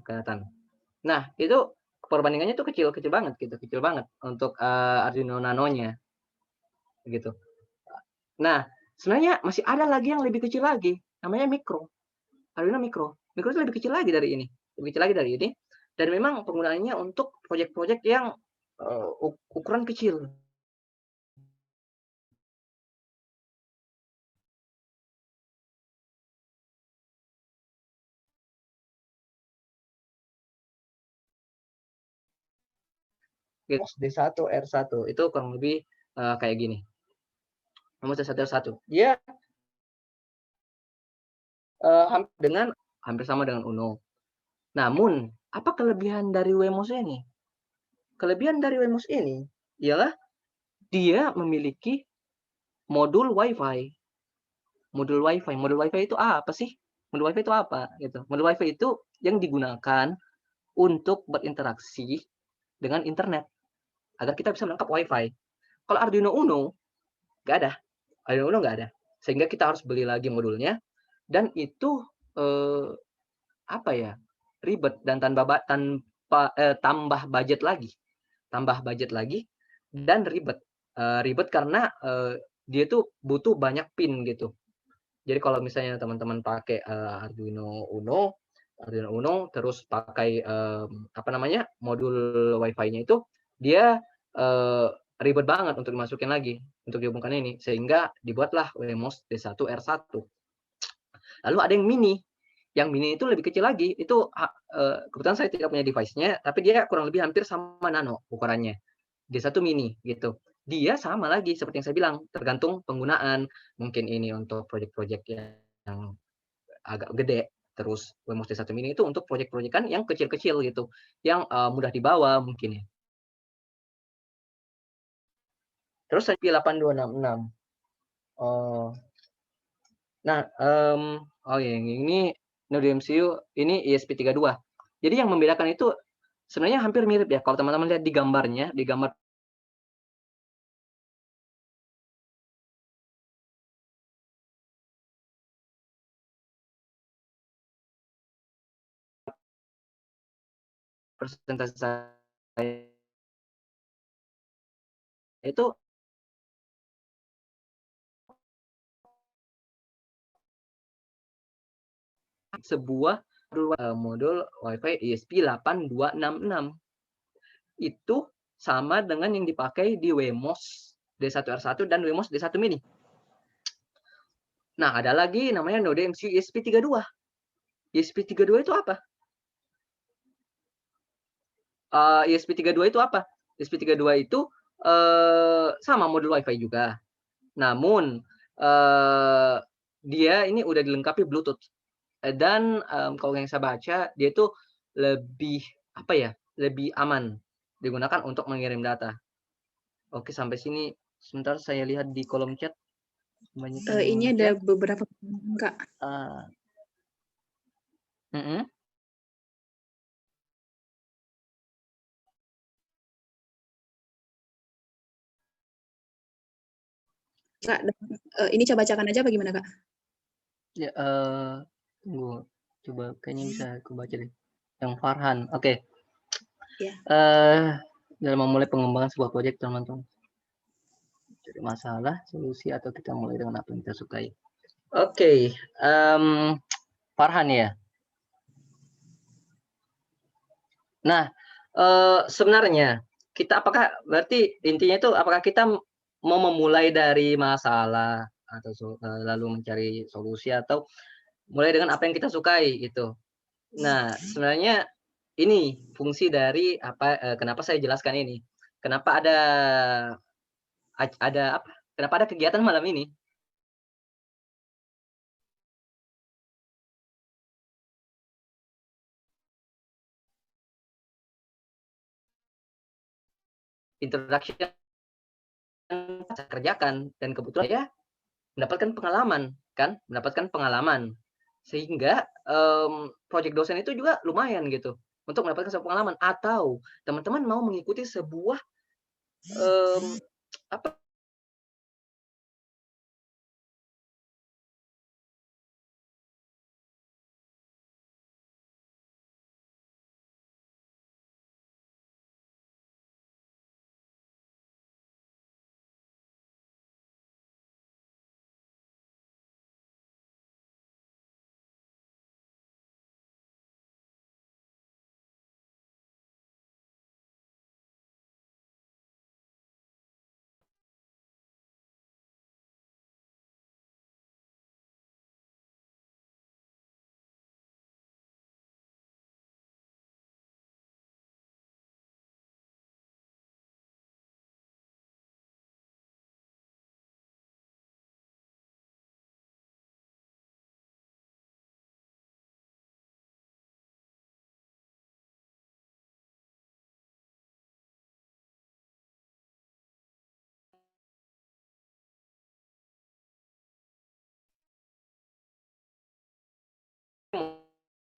Kelihatan. Nah, itu perbandingannya tuh kecil banget gitu, kecil banget untuk Arduino Nano-nya, gitu. Nah, sebenarnya masih ada lagi yang lebih kecil lagi, namanya Micro, Arduino Micro. Micro itu lebih kecil lagi dari ini, lebih kecil lagi dari ini, dan memang penggunaannya untuk proyek-proyek yang ukuran kecil. Gitu, D1, R1 itu kurang lebih kayak gini. Nomor D1, R1. Dia hampir sama dengan Uno. Namun, apa kelebihan dari Wemos ini? Kelebihan dari Wemos ini ialah dia memiliki modul WiFi. Modul WiFi. Modul WiFi itu apa sih? Modul WiFi itu apa? Gitu. Modul WiFi itu yang digunakan untuk berinteraksi dengan internet agar kita bisa menangkap WiFi. Kalau Arduino Uno nggak ada. Arduino Uno nggak ada. Sehingga kita harus beli lagi modulnya dan itu apa ya? Ribet dan tambah budget lagi. Tambah budget lagi dan ribet. Ribet karena dia tuh butuh banyak pin gitu. Jadi kalau misalnya teman-teman pakai Arduino Uno terus pakai modul WiFi-nya itu dia ribet banget untuk dimasukin lagi untuk dihubungkan ini sehingga dibuatlah Wemos D1R1. Lalu ada yang mini. Yang mini itu lebih kecil lagi. Itu kebetulan saya tidak punya device-nya, tapi dia kurang lebih hampir sama nano ukurannya. D1 mini gitu. Dia sama lagi seperti yang saya bilang, tergantung penggunaan. Mungkin ini untuk proyek-proyek yang agak gede. Terus Wemos D1 mini itu untuk proyek-proyekan yang kecil-kecil gitu, yang mudah dibawa mungkin ya. Terus IP8266. Oh. Nah, yang ini Node MCU, ini ESP32. Jadi yang membedakan itu sebenarnya hampir mirip ya. Kalau teman-teman lihat di gambarnya, di gambar presentasi saya itu sebuah modul WiFi ESP8266. Itu sama dengan yang dipakai di Wemos D1R1 dan Wemos D1 mini. Nah, ada lagi namanya Node MCU ESP32. ESP32 itu apa? ESP32 itu apa? ESP32 itu sama modul WiFi juga. Namun dia ini udah dilengkapi Bluetooth. Dan kalau yang saya baca dia itu lebih lebih aman digunakan untuk mengirim data. Oke, sampai sini sebentar saya lihat di kolom chat. Ini ada beberapa Kak. Kak, ini coba bacakan aja bagaimana Kak? Ya, tunggu. Coba kayaknya bisa aku baca deh. Yang Farhan. Oke. Ya. Dalam memulai pengembangan sebuah proyek, teman-teman. Jadi masalah, solusi, atau kita mulai dengan apa yang kita sukai. Oke. Farhan ya. Nah, sebenarnya kita berarti intinya itu apakah kita mau memulai dari masalah atau lalu mencari solusi atau mulai dengan apa yang kita sukai gitu. Nah, sebenarnya ini fungsi dari kenapa saya jelaskan ini. Kenapa kenapa ada kegiatan malam ini? Introduction saya kerjakan dan kebetulan saya mendapatkan pengalaman sehingga proyek dosen itu juga lumayan gitu untuk mendapatkan sebuah pengalaman atau teman-teman mau mengikuti sebuah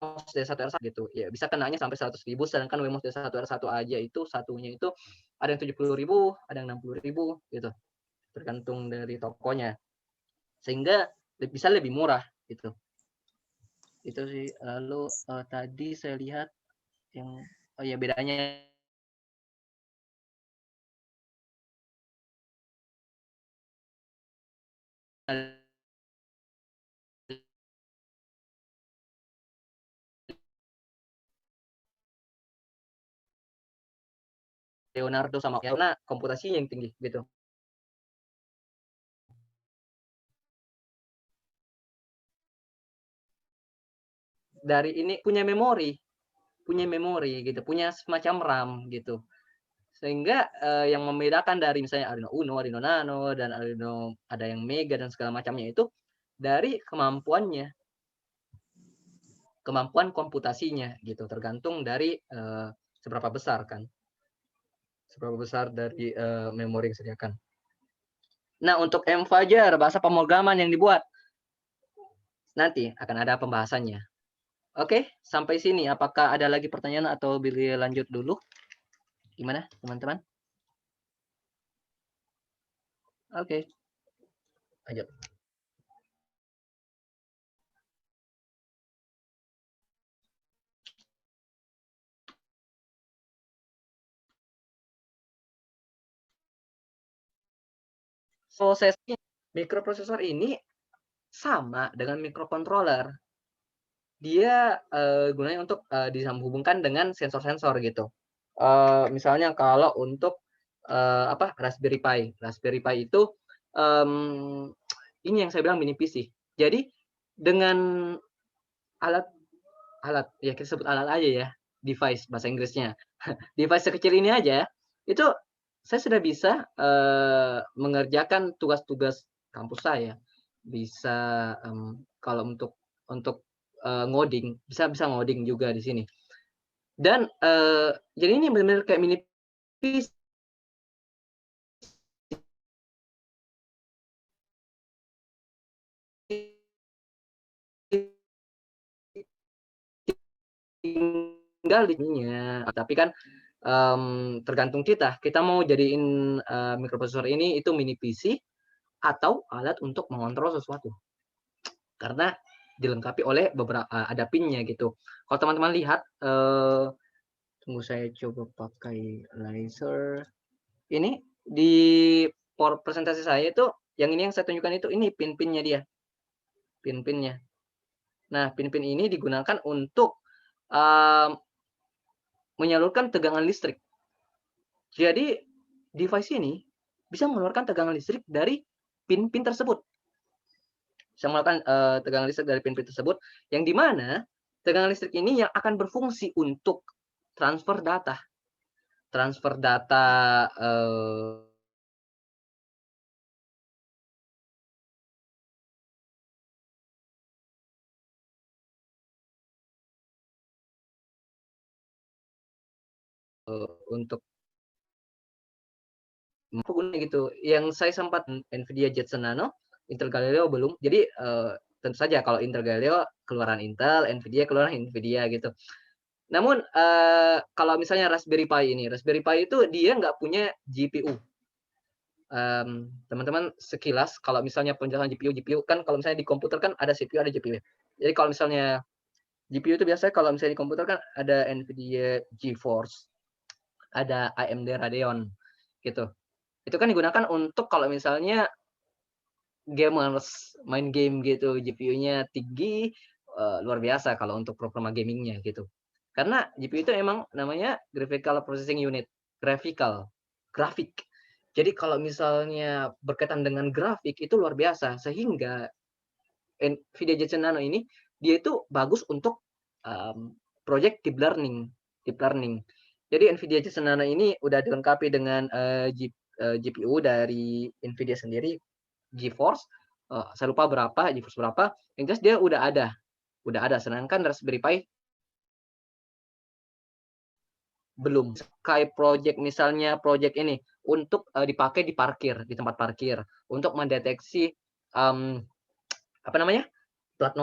WeMOS D1R1 gitu. Ya bisa kenanya sampai 100.000, sedangkan WeMOS D1R1 aja itu satunya itu ada yang 70.000, ada yang 60.000 gitu. Tergantung dari tokonya. Sehingga bisa lebih murah gitu. Itu sih. Lalu tadi saya lihat yang ya bedanya Leonardo sama karena komputasinya yang tinggi gitu. Dari ini punya memori gitu, punya semacam RAM gitu. Sehingga yang membedakan dari misalnya Arduino Uno, Arduino Nano, dan Arduino ada yang Mega dan segala macamnya itu dari kemampuannya, kemampuan komputasinya gitu, tergantung dari seberapa besar kan, seberapa besar dari memori yang disediakan. Nah, untuk M-Fajar, bahasa pemrograman yang dibuat, nanti akan ada pembahasannya. Oke, sampai sini. Apakah ada lagi pertanyaan atau boleh lanjut dulu? Gimana, teman-teman? Oke. Lanjut. Prosesnya mikroprosesor ini sama dengan mikrocontroller. Dia gunanya untuk disambungkan dengan sensor-sensor gitu. Misalnya kalau untuk Raspberry Pi. Raspberry Pi itu ini yang saya bilang mini PC. Jadi dengan alat ya kita sebut alat aja ya, device bahasa Inggrisnya. Device sekecil ini aja itu saya sudah bisa mengerjakan tugas-tugas kampus saya. Bisa kalau untuk ngoding, bisa ngoding juga di sini. Dan jadi ini benar-benar kayak mini PC. Tinggal ininya, tapi kan tergantung kita mau jadiin mikroprosesor ini itu mini PC atau alat untuk mengontrol sesuatu. Karena dilengkapi oleh beberapa ada pinnya gitu. Kalau teman-teman lihat, tunggu saya coba pakai laser. Ini di presentasi saya itu yang ini yang saya tunjukkan itu ini pin-pinnya dia, pin-pinnya. Nah, pin-pin ini digunakan untuk menyalurkan tegangan listrik. Jadi device ini bisa mengeluarkan tegangan listrik dari pin-pin tersebut. Bisa mengeluarkan tegangan listrik dari pin-pin tersebut, yang dimana tegangan listrik ini yang akan berfungsi untuk transfer data. Transfer data untuk pengguna gitu. Yang saya sempat NVIDIA Jetson Nano, Intel Galileo belum. Jadi tentu saja kalau Intel Galileo keluaran Intel, NVIDIA keluaran NVIDIA gitu. Namun kalau misalnya Raspberry Pi ini, Raspberry Pi itu dia nggak punya GPU. Teman-teman sekilas kalau misalnya penjelasan GPU kan kalau misalnya di komputer kan ada CPU ada GPU. Jadi kalau misalnya GPU itu biasanya kalau misalnya di komputer kan ada NVIDIA GeForce, ada AMD Radeon gitu. Itu kan digunakan untuk kalau misalnya gamers main game gitu, GPU-nya tinggi luar biasa kalau untuk program gaming-nya gitu. Karena GPU itu emang namanya Graphical Processing Unit, grafik. Jadi kalau misalnya berkaitan dengan grafik itu luar biasa, sehingga NVIDIA Jetson Nano ini dia itu bagus untuk project deep learning. Jadi NVIDIA Jetson Nano ini udah dilengkapi dengan GPU dari NVIDIA sendiri, GeForce. Saya lupa berapa, GeForce berapa. Yang jelas dia udah ada. Sedangkan Raspberry Pi belum. Kayak project misalnya project ini untuk dipakai di parkir, di tempat parkir untuk mendeteksi plat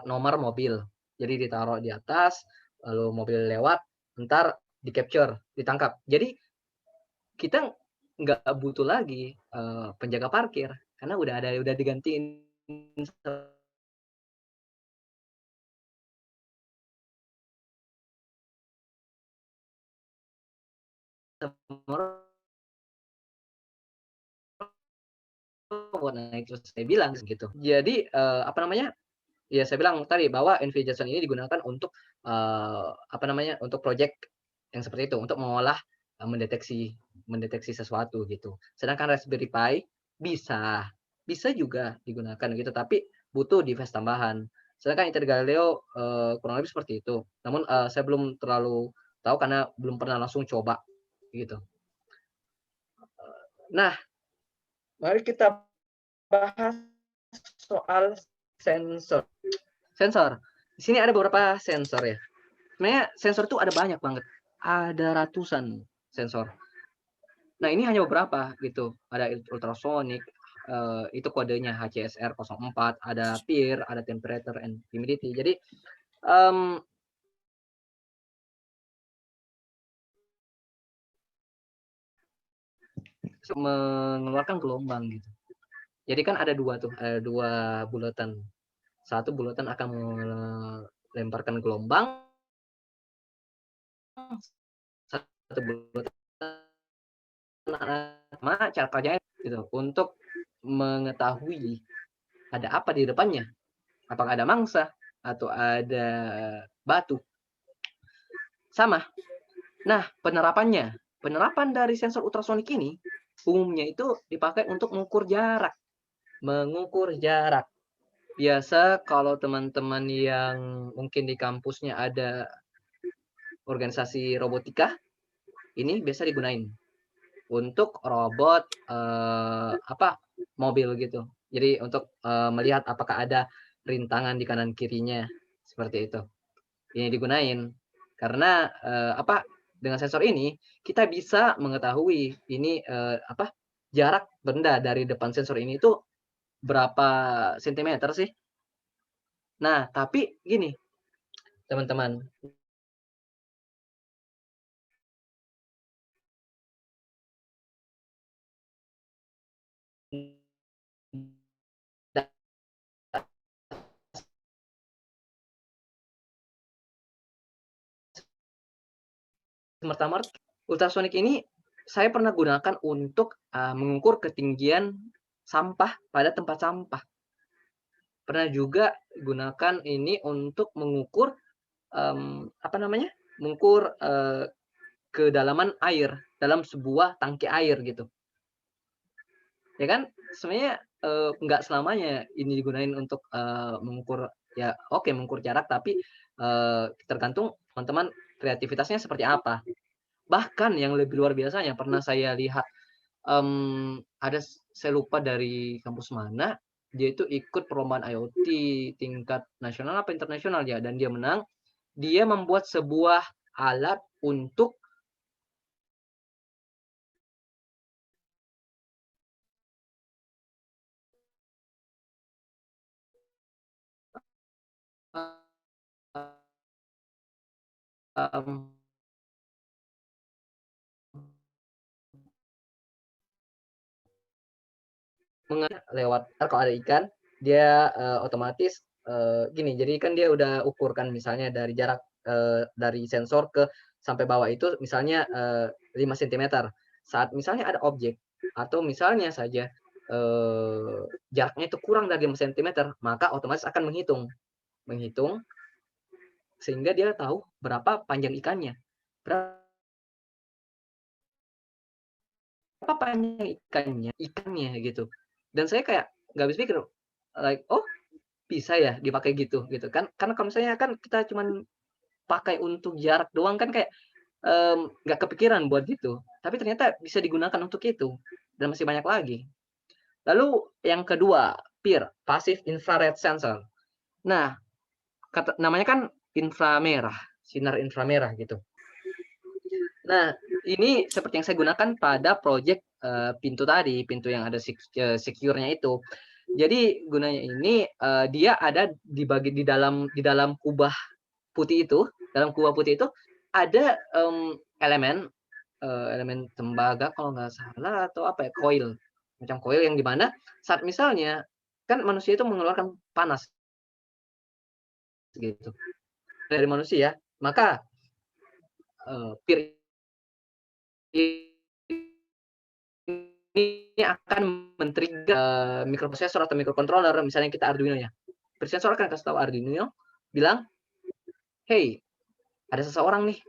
nomor mobil. Jadi ditaruh di atas, lalu mobil lewat, ntar di capture, ditangkap. Jadi kita nggak butuh lagi penjaga parkir karena udah digantiin sama robot. Nah, itu saya bilang gitu. Jadi apa namanya? Ya saya bilang tadi bahwa NVJSON ini digunakan untuk apa namanya? Untuk project yang seperti itu, untuk mengolah mendeteksi sesuatu gitu. Sedangkan Raspberry Pi bisa juga digunakan gitu, tapi butuh device tambahan. Sedangkan Intel Galileo kurang lebih seperti itu. Namun saya belum terlalu tahu karena belum pernah langsung coba gitu. Nah, mari kita bahas soal sensor. Sensor. Di sini ada beberapa sensor ya. Sebenarnya sensor itu ada banyak banget. Ada ratusan sensor. Nah, ini hanya beberapa gitu. Ada ultrasonic, itu kodenya HCSR 04, ada PIR, ada temperature and humidity. Jadi mengeluarkan gelombang gitu. Jadi kan ada dua bulatan. Satu bulatan akan melemparkan gelombang, satu bulatan sama cara kerjanya gitu untuk mengetahui ada apa di depannya. Apakah ada mangsa atau ada batu. Sama. Nah, penerapan dari sensor ultrasonik ini umumnya itu dipakai untuk mengukur jarak. Biasa kalau teman-teman yang mungkin di kampusnya ada organisasi robotika, ini biasa digunain untuk robot mobil gitu. Jadi untuk melihat apakah ada rintangan di kanan kirinya seperti itu. Ini digunain karena dengan sensor ini kita bisa mengetahui ini jarak benda dari depan sensor ini itu berapa sentimeter sih. Nah, tapi gini, teman-teman. Pertama, ultrasonik ini saya pernah gunakan untuk mengukur ketinggian sampah pada tempat sampah. Pernah juga gunakan ini untuk mengukur mengukur kedalaman air dalam sebuah tangki air gitu. Ya kan, sebenarnya nggak selamanya ini digunain untuk mengukur ya oke mengukur jarak, tapi tergantung teman-teman kreativitasnya seperti apa. Bahkan yang lebih luar biasa yang pernah saya lihat, saya lupa dari kampus mana, dia itu ikut perlombaan IoT tingkat nasional apa internasional ya, dan dia menang. Dia membuat sebuah alat untuk lewat kalau ada ikan, dia otomatis gini, jadi kan dia udah ukurkan misalnya dari jarak dari sensor ke sampai bawah itu misalnya 5 cm. Saat misalnya ada objek atau misalnya saja jaraknya itu kurang dari 5 cm, maka otomatis akan menghitung sehingga dia tahu berapa panjang ikannya. Berapa panjang ikannya gitu. Dan saya kayak nggak habis pikir, like, oh bisa ya dipakai gitu kan. Karena kalau misalnya kan kita cuman pakai untuk jarak doang kan kayak nggak kepikiran buat gitu. Tapi ternyata bisa digunakan untuk itu dan masih banyak lagi. Lalu yang kedua, PIR, Passive Infrared Sensor. Nah, namanya kan inframerah, sinar inframerah gitu. Nah, ini seperti yang saya gunakan pada project pintu tadi, pintu yang ada secure-nya itu. Jadi gunanya ini dia ada dibagi di dalam kubah putih itu, dalam kubah putih itu ada elemen elemen tembaga kalau nggak salah atau apa ya, koil, macam koil yang di mana saat misalnya kan manusia itu mengeluarkan panas gitu dari manusia, maka pir ini akan men-trigger microprocessor atau microcontroller, misalnya kita Arduino ya. Processor akan kasih tahu Arduino, bilang, "Hey, ada seseorang nih."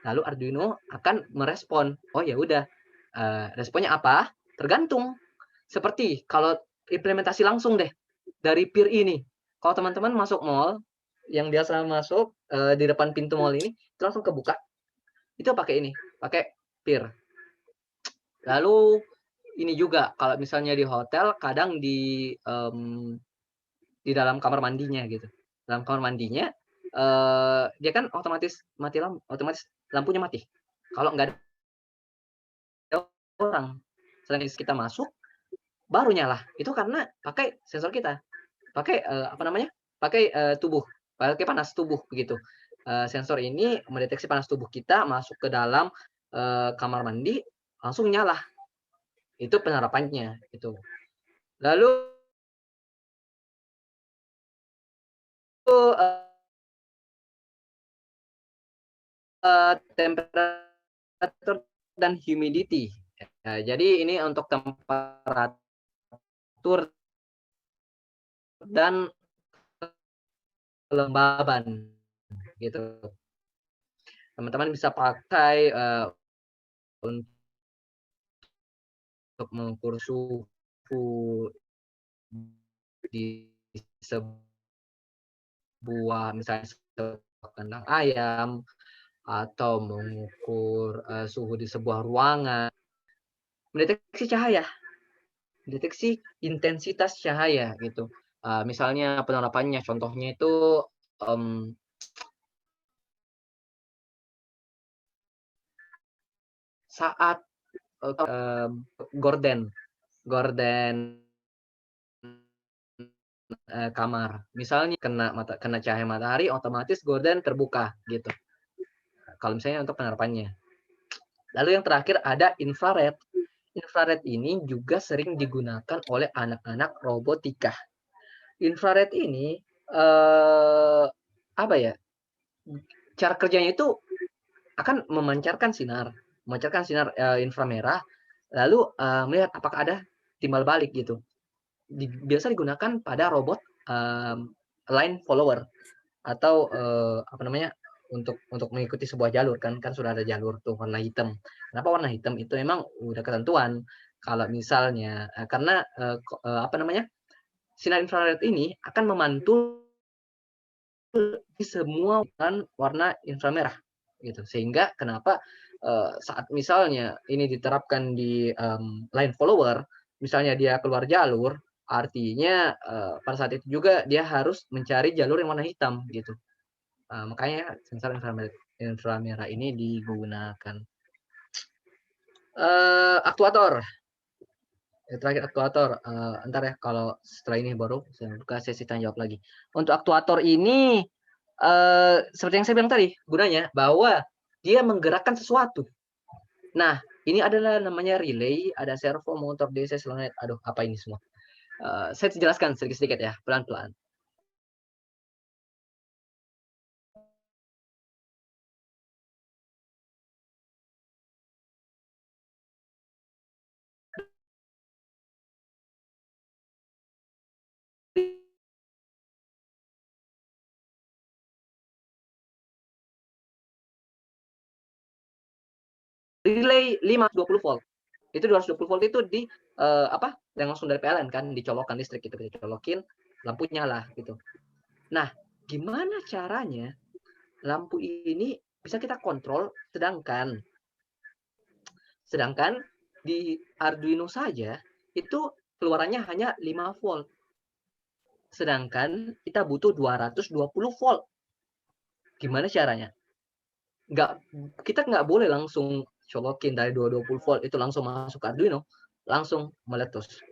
Lalu Arduino akan merespon, "Oh ya udah." Responnya apa? Tergantung. Seperti kalau implementasi langsung deh dari peer ini. Kalau teman-teman masuk mall, yang biasa masuk di depan pintu mall ini, itu langsung kebuka. Itu pakai ini, pakai peer. Lalu ini juga kalau misalnya di hotel kadang di dalam kamar mandinya gitu. Dalam kamar mandinya dia kan otomatis otomatis lampunya mati. Kalau nggak ada orang, selain kita masuk baru nyala. Itu karena pakai sensor kita, pakai apa namanya? Pakai tubuh, pakai panas tubuh begitu. Sensor ini mendeteksi panas tubuh kita masuk ke dalam kamar mandi langsung nyala. Itu penerapannya itu. Lalu temperatur dan humidity. Jadi ini untuk temperatur dan kelembaban gitu. Teman-teman bisa pakai untuk mengukur suhu di sebuah misalnya kandang ayam atau mengukur suhu di sebuah ruangan, mendeteksi cahaya, mendeteksi intensitas cahaya gitu. Misalnya penerapannya, contohnya itu saat gorden kamar. Misalnya kena cahaya matahari, otomatis gorden terbuka gitu. Kalau misalnya untuk penerapannya. Lalu yang terakhir ada infrared. Infrared ini juga sering digunakan oleh anak-anak robotika. Infrared ini apa ya? Cara kerjanya itu akan memancarkan sinar inframerah, lalu melihat apakah ada timbal balik gitu. Biasa digunakan pada robot line follower atau apa namanya untuk mengikuti sebuah jalur kan sudah ada jalur tuh warna hitam. Kenapa warna hitam? Itu memang udah ketentuan. Kalau misalnya karena apa namanya sinar infrared ini akan memantul di semua warna inframerah gitu. Sehingga kenapa saat misalnya ini diterapkan di line follower, misalnya dia keluar jalur, artinya pada saat itu juga dia harus mencari jalur yang warna hitam gitu. Makanya sensor inframerah ini digunakan. Aktuator. Terakhir aktuator. Entar ya kalau setelah ini baru saya buka sesi tanya jawab lagi. Untuk aktuator ini seperti yang saya bilang tadi, gunanya bahwa dia menggerakkan sesuatu. Nah, ini adalah namanya relay, ada servo, motor, DC, solenoid. Aduh, apa ini semua? Saya jelaskan sedikit-sedikit ya, pelan-pelan. Relay 520 volt. Itu 220 volt itu di apa? Yang langsung dari PLN kan, dicolokkan listrik gitu, dicolokin, lampu nyala gitu. Nah, gimana caranya lampu ini bisa kita kontrol sedangkan di Arduino saja itu keluarannya hanya 5 volt. Sedangkan kita butuh 220 volt. Gimana caranya? Kita nggak boleh langsung colokin dari 220 volt itu langsung masuk ke Arduino, langsung meletus.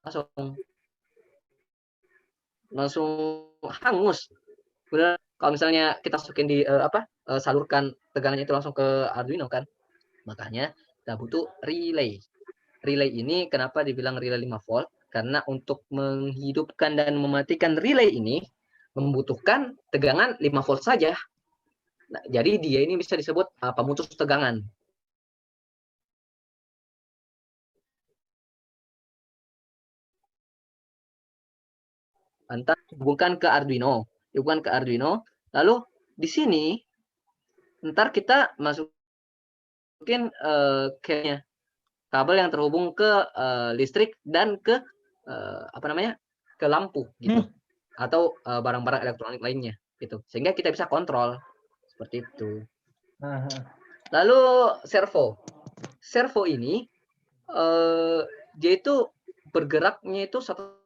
langsung hangus. Benar, kalau misalnya kita masukin di salurkan tegangannya itu langsung ke Arduino kan. Makanya kita butuh relay. Relay ini kenapa dibilang relay 5 volt? Karena untuk menghidupkan dan mematikan relay ini membutuhkan tegangan 5 volt saja. Nah, jadi dia ini bisa disebut pemutus tegangan. Entah hubungkan ke Arduino, lalu di sini ntar kita masukin kabel yang terhubung ke listrik dan ke ke lampu gitu, atau barang-barang elektronik lainnya gitu, sehingga kita bisa kontrol seperti itu. Lalu servo ini dia itu bergeraknya itu satu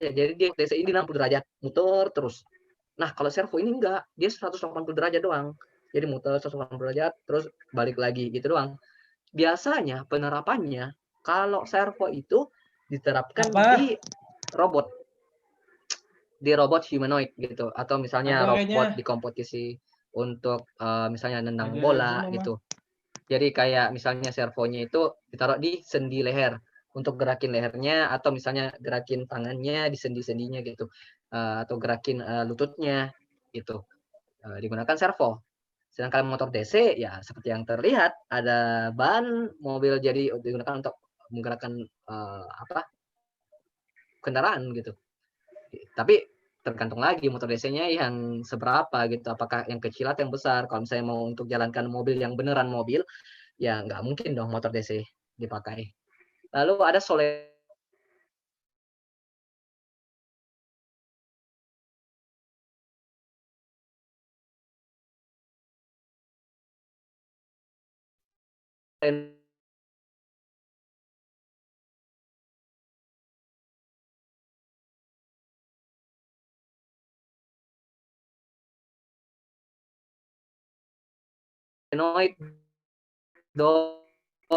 ya, jadi dia DC ini 60 derajat muter terus. Nah, kalau servo ini enggak, dia 180 derajat doang. Jadi muter 180 derajat terus balik lagi gitu doang. Biasanya penerapannya kalau servo itu diterapkan di robot. Di robot humanoid gitu, atau misalnya robot di kompetisi untuk misalnya nendang bola gitu. Jadi kayak misalnya servonya itu ditaruh di sendi leher untuk gerakin lehernya, atau misalnya gerakin tangannya di sendi-sendinya gitu, atau gerakin lututnya gitu. Digunakan servo. Sedangkan motor DC ya seperti yang terlihat ada ban mobil, jadi digunakan untuk menggerakkan kendaraan gitu. Tapi tergantung lagi motor DC-nya yang seberapa gitu, apakah yang kecil atau yang besar. Kalau misalnya mau untuk jalankan mobil yang beneran mobil, ya nggak mungkin dong motor DC dipakai. Lalu ada solenoid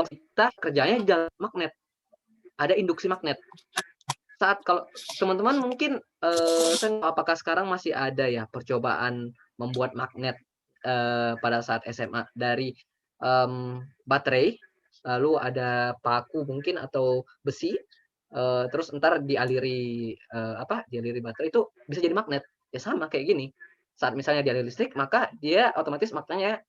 kita kerjanya jalan magnet, ada induksi magnet. Saat kalau teman-teman mungkin apakah sekarang masih ada ya percobaan membuat magnet pada saat SMA dari baterai, lalu ada paku mungkin atau besi, terus ntar dialiri dialiri baterai itu bisa jadi magnet. Ya sama kayak gini. Saat misalnya dialiri listrik, maka dia otomatis magnetnya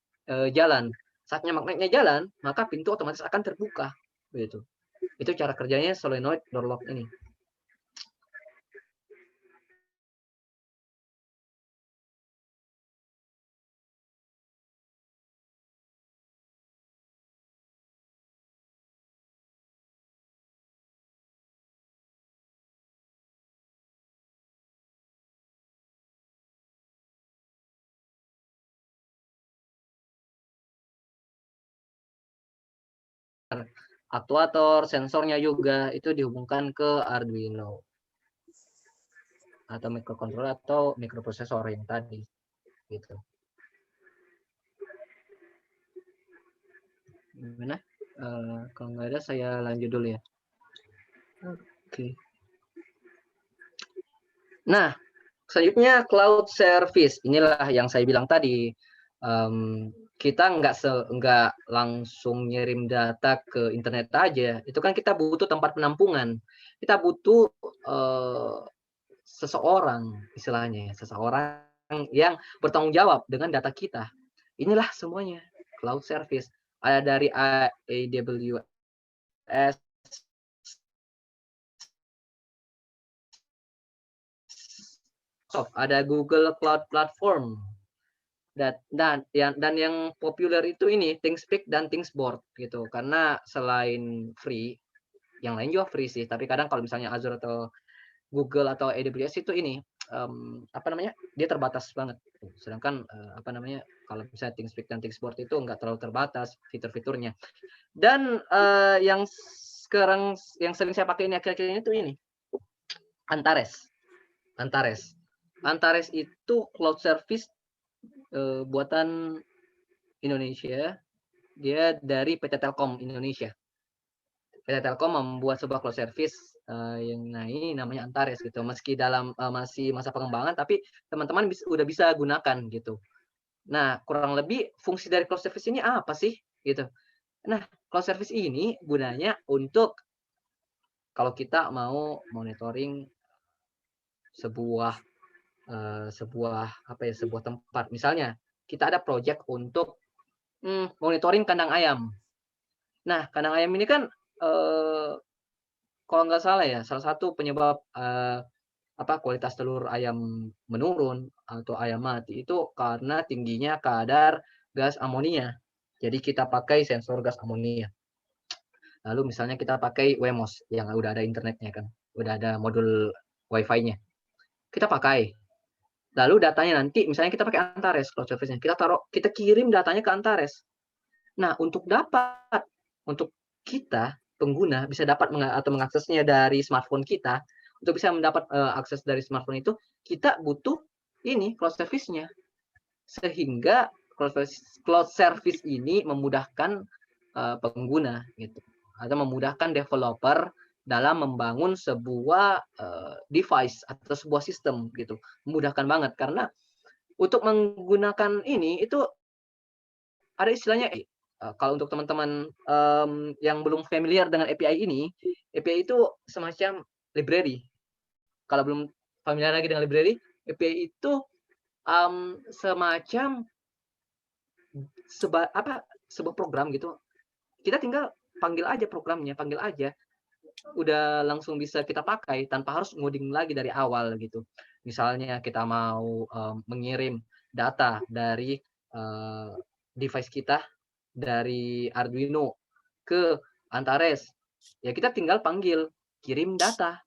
jalan. Saatnya magnetnya jalan, maka pintu otomatis akan terbuka. Begitu. Itu cara kerjanya solenoid door lock ini. Aktuator, sensornya juga itu dihubungkan ke Arduino atau microcontroller atau microprocessor yang tadi gitu. Gimana? Kalau nggak ada saya lanjut dulu ya. Oke. Nah, selanjutnya cloud service. Inilah yang saya bilang tadi. Kita nggak langsung ngirim data ke internet aja. Itu kan kita butuh tempat penampungan. Kita butuh seseorang, istilahnya seseorang yang bertanggung jawab dengan data kita. Inilah semuanya cloud service. Ada dari AWS, ada Google Cloud Platform, dan yang populer itu ini ThingSpeak dan ThingsBoard gitu. Karena selain free, yang lain juga free sih, tapi kadang kalau misalnya Azure atau Google atau AWS itu ini apa namanya, dia terbatas banget. Sedangkan apa namanya, kalau misalnya ThinkSpeak dan ThinkSport itu nggak terlalu terbatas fitur-fiturnya. Dan yang sekarang yang sering saya pakai ini akhir-akhir ini tuh ini Antares. Antares. Antares itu cloud service buatan Indonesia. Dia dari PT Telkom Indonesia. PT Telkom membuat sebuah cloud service yang namanya Antares gitu. Meski dalam masih masa pengembangan, tapi teman-teman udah bisa gunakan gitu. Nah, kurang lebih fungsi dari cloud service ini apa sih gitu. Nah, cloud service ini gunanya untuk kalau kita mau monitoring sebuah sebuah tempat. Misalnya kita ada project untuk monitoring kandang ayam. Nah, kandang ayam ini kan kalau nggak salah ya, salah satu penyebab kualitas telur ayam menurun atau ayam mati itu karena tingginya kadar gas amonia. Jadi kita pakai sensor gas amonia. Lalu misalnya kita pakai Wemos yang udah ada internetnya kan, udah ada modul Wi-Fi-nya. Kita pakai. Lalu datanya nanti misalnya kita pakai Antares cloud service-nya. Kita kirim datanya ke Antares. Nah, untuk kita pengguna bisa dapat atau mengaksesnya dari smartphone kita, untuk bisa mendapat akses dari smartphone itu, kita butuh ini cloud service-nya. Sehingga cloud service ini memudahkan pengguna gitu, atau memudahkan developer dalam membangun sebuah device atau sebuah sistem gitu. Memudahkan banget karena untuk menggunakan ini itu ada istilahnya kalau untuk teman-teman yang belum familiar dengan API ini, API itu semacam library. Kalau belum familiar lagi dengan library, API itu semacam sebuah program gitu. Kita tinggal panggil aja programnya, panggil aja. Udah langsung bisa kita pakai tanpa harus ngoding lagi dari awal gitu. Misalnya kita mau mengirim data dari device kita dari Arduino ke Antares, ya kita tinggal panggil kirim data,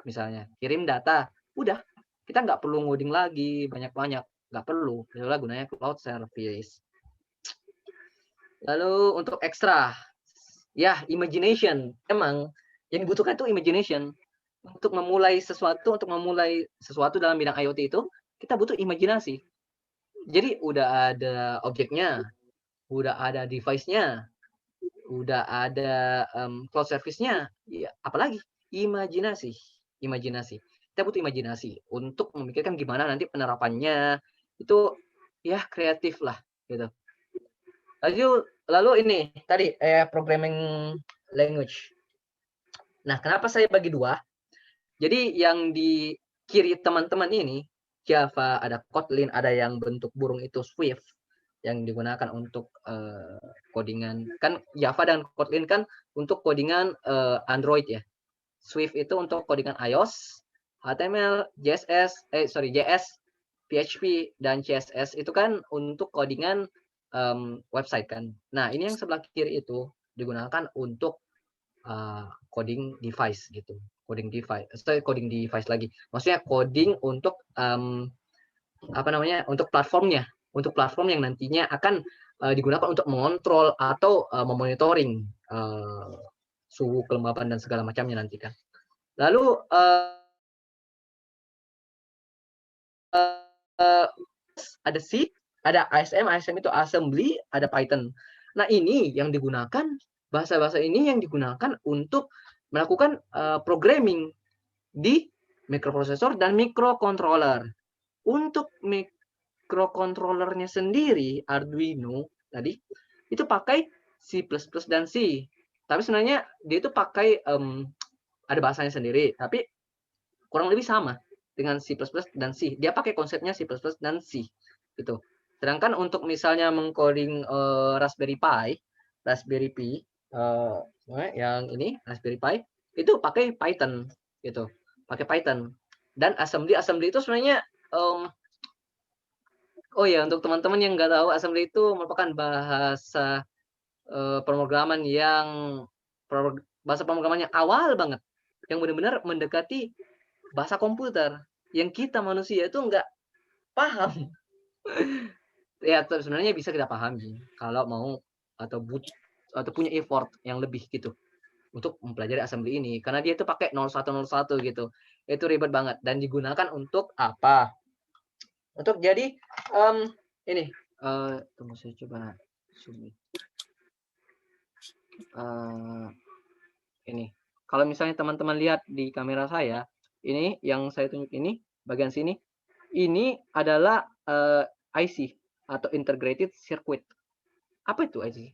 misalnya kirim data, udah kita nggak perlu ngoding lagi banyak-banyak, nggak perlu, itulah gunanya cloud service. Lalu untuk ekstra, ya imagination, emang yang dibutuhkan itu imagination untuk memulai sesuatu dalam bidang IoT itu kita butuh imajinasi. Jadi udah ada objeknya, udah ada device-nya, udah ada cloud service-nya, ya apalagi imajinasi. Kita butuh imajinasi untuk memikirkan gimana nanti penerapannya itu ya kreatif lah gitu. Lalu ini tadi programming language. Nah, kenapa saya bagi dua? Jadi yang di kiri teman-teman ini Java, ada Kotlin, ada yang bentuk burung itu Swift yang digunakan untuk codingan. Kan Java dan Kotlin kan untuk codingan Android ya. Swift itu untuk codingan iOS, HTML, JS, PHP dan CSS itu kan untuk codingan website kan. Nah, ini yang sebelah kiri itu digunakan untuk coding device gitu. Coding device lagi. Maksudnya coding untuk untuk platformnya, untuk platform yang nantinya akan digunakan untuk mengontrol atau memonitoring suhu, kelembapan dan segala macamnya nanti kan. Lalu ada C, ada ASM itu assembly, ada Python. Nah, ini yang digunakan bahasa-bahasa ini yang digunakan untuk melakukan programming di microprocessor dan microcontroller. Untuk microcontrollernya sendiri Arduino tadi itu pakai C++ dan C. Tapi sebenarnya dia itu pakai ada bahasanya sendiri, tapi kurang lebih sama dengan C++ dan C. Dia pakai konsepnya C++ dan C gitu. Sedangkan untuk misalnya mengcoding Raspberry Pi yang ini Raspberry Pi itu pakai Python gitu. Pakai Python. Dan assembly itu sebenarnya oh ya, untuk teman-teman yang nggak tahu, assembly itu merupakan bahasa pemrograman bahasa pemrograman yang awal banget, yang benar-benar mendekati bahasa komputer. yang kita manusia itu nggak paham. Ya sebenarnya bisa kita pahami kalau mau atau atau punya effort yang lebih gitu untuk mempelajari assembly ini karena dia itu pakai 0101 gitu. Itu ribet banget dan digunakan untuk apa? Untuk jadi ini tunggu saya coba zoom. Ini. Kalau misalnya teman-teman lihat di kamera saya, ini yang saya tunjuk ini bagian sini, ini adalah IC atau integrated circuit. Apa itu IC?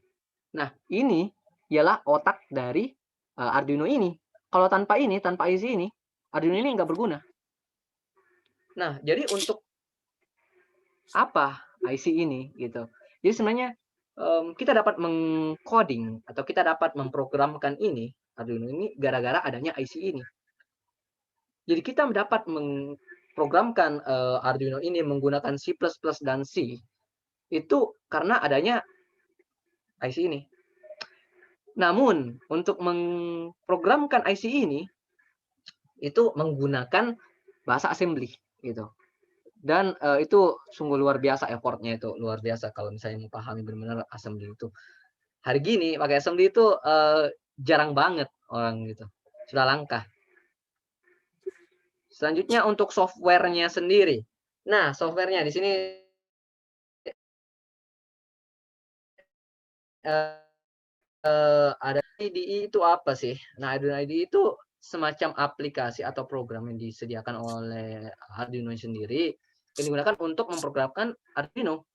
Nah, ini ialah otak dari Arduino ini. Kalau tanpa ini, tanpa IC ini, Arduino ini nggak berguna. Nah, jadi untuk apa IC ini gitu? Jadi sebenarnya kita dapat mengcoding atau kita dapat memprogramkan ini Arduino ini gara-gara adanya IC ini. Jadi kita dapat memprogramkan Arduino ini menggunakan C++ dan C itu karena adanya IC ini. Namun untuk memprogramkan IC ini itu menggunakan bahasa assembly gitu. Dan itu sungguh luar biasa effortnya itu luar biasa kalau misalnya memahami benar-benar assembly itu. Hari gini pakai assembly itu jarang banget orang gitu. Sudah langka. Selanjutnya untuk softwarenya sendiri. Nah, softwarenya di sini ada IDE itu apa sih? Nah, Arduino IDE itu semacam aplikasi atau program yang disediakan oleh Arduino sendiri yang digunakan untuk memprogramkan Arduino.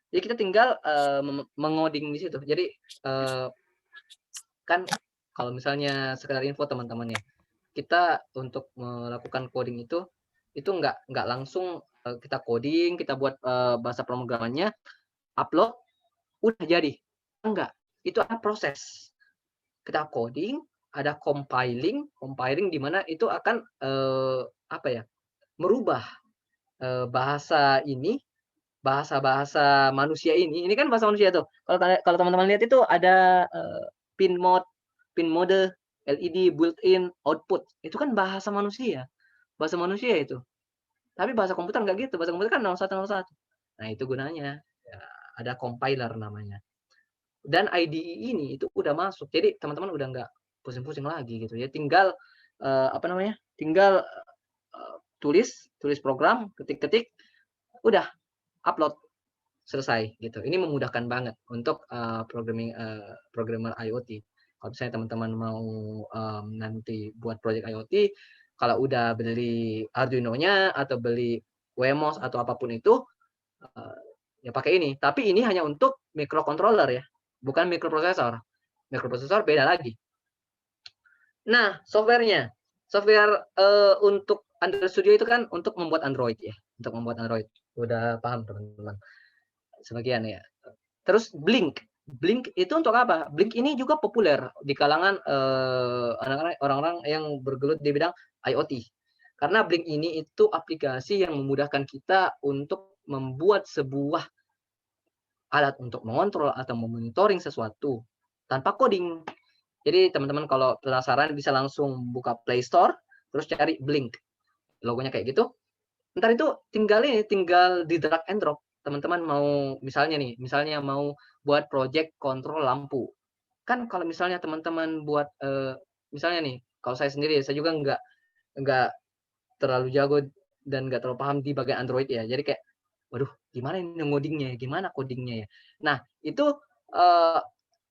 Jadi kita tinggal mengoding di situ. Jadi kan kalau misalnya sekedar info teman-teman ya, kita untuk melakukan coding itu nggak langsung kita coding, kita buat bahasa pemrogramannya, upload, udah jadi. Enggak, itu ada proses. Kita coding, ada compiling di mana itu akan apa ya? Merubah bahasa ini, bahasa manusia ini kan bahasa manusia tuh. Kalau teman-teman lihat itu ada pin mode, LED, built-in, output. Itu kan bahasa manusia. Bahasa manusia itu. Tapi bahasa komputer nggak gitu. Bahasa komputer kan 0101. Nah, itu gunanya. Ya, ada compiler namanya. Dan IDE ini itu udah masuk. Jadi teman-teman udah nggak pusing-pusing lagi gitu ya. Tinggal apa namanya? Tinggal tulis program, ketik-ketik, udah upload selesai gitu. Ini memudahkan banget untuk programmer IoT. Kalau misalnya teman-teman mau nanti buat project IoT, kalau udah beli Arduino-nya atau beli Wemos atau apapun itu, ya pakai ini. Tapi ini hanya untuk microcontroller ya, bukan microprosesor. Microprosesor beda lagi. Nah, softwarenya. Software untuk Android Studio itu kan untuk membuat Android ya, untuk membuat Android. Udah paham teman-teman? Sebagian ya. Terus Blink. Blink itu untuk apa? Blink ini juga populer di kalangan orang-orang yang bergelut di bidang IoT. Karena Blink ini itu aplikasi yang memudahkan kita untuk membuat sebuah alat untuk mengontrol atau memonitoring sesuatu tanpa coding. Jadi teman-teman kalau penasaran bisa langsung buka Play Store, terus cari Blink. Logonya kayak gitu. Ntar itu tinggal di drag and drop. Teman-teman mau misalnya mau buat project kontrol lampu. Kan kalau misalnya teman-teman buat misalnya nih, kalau saya sendiri saya juga nggak terlalu jago dan nggak terlalu paham di bagian Android ya. Jadi kayak waduh, gimana ini ngodingnya ya? Gimana codingnya ya? Nah, itu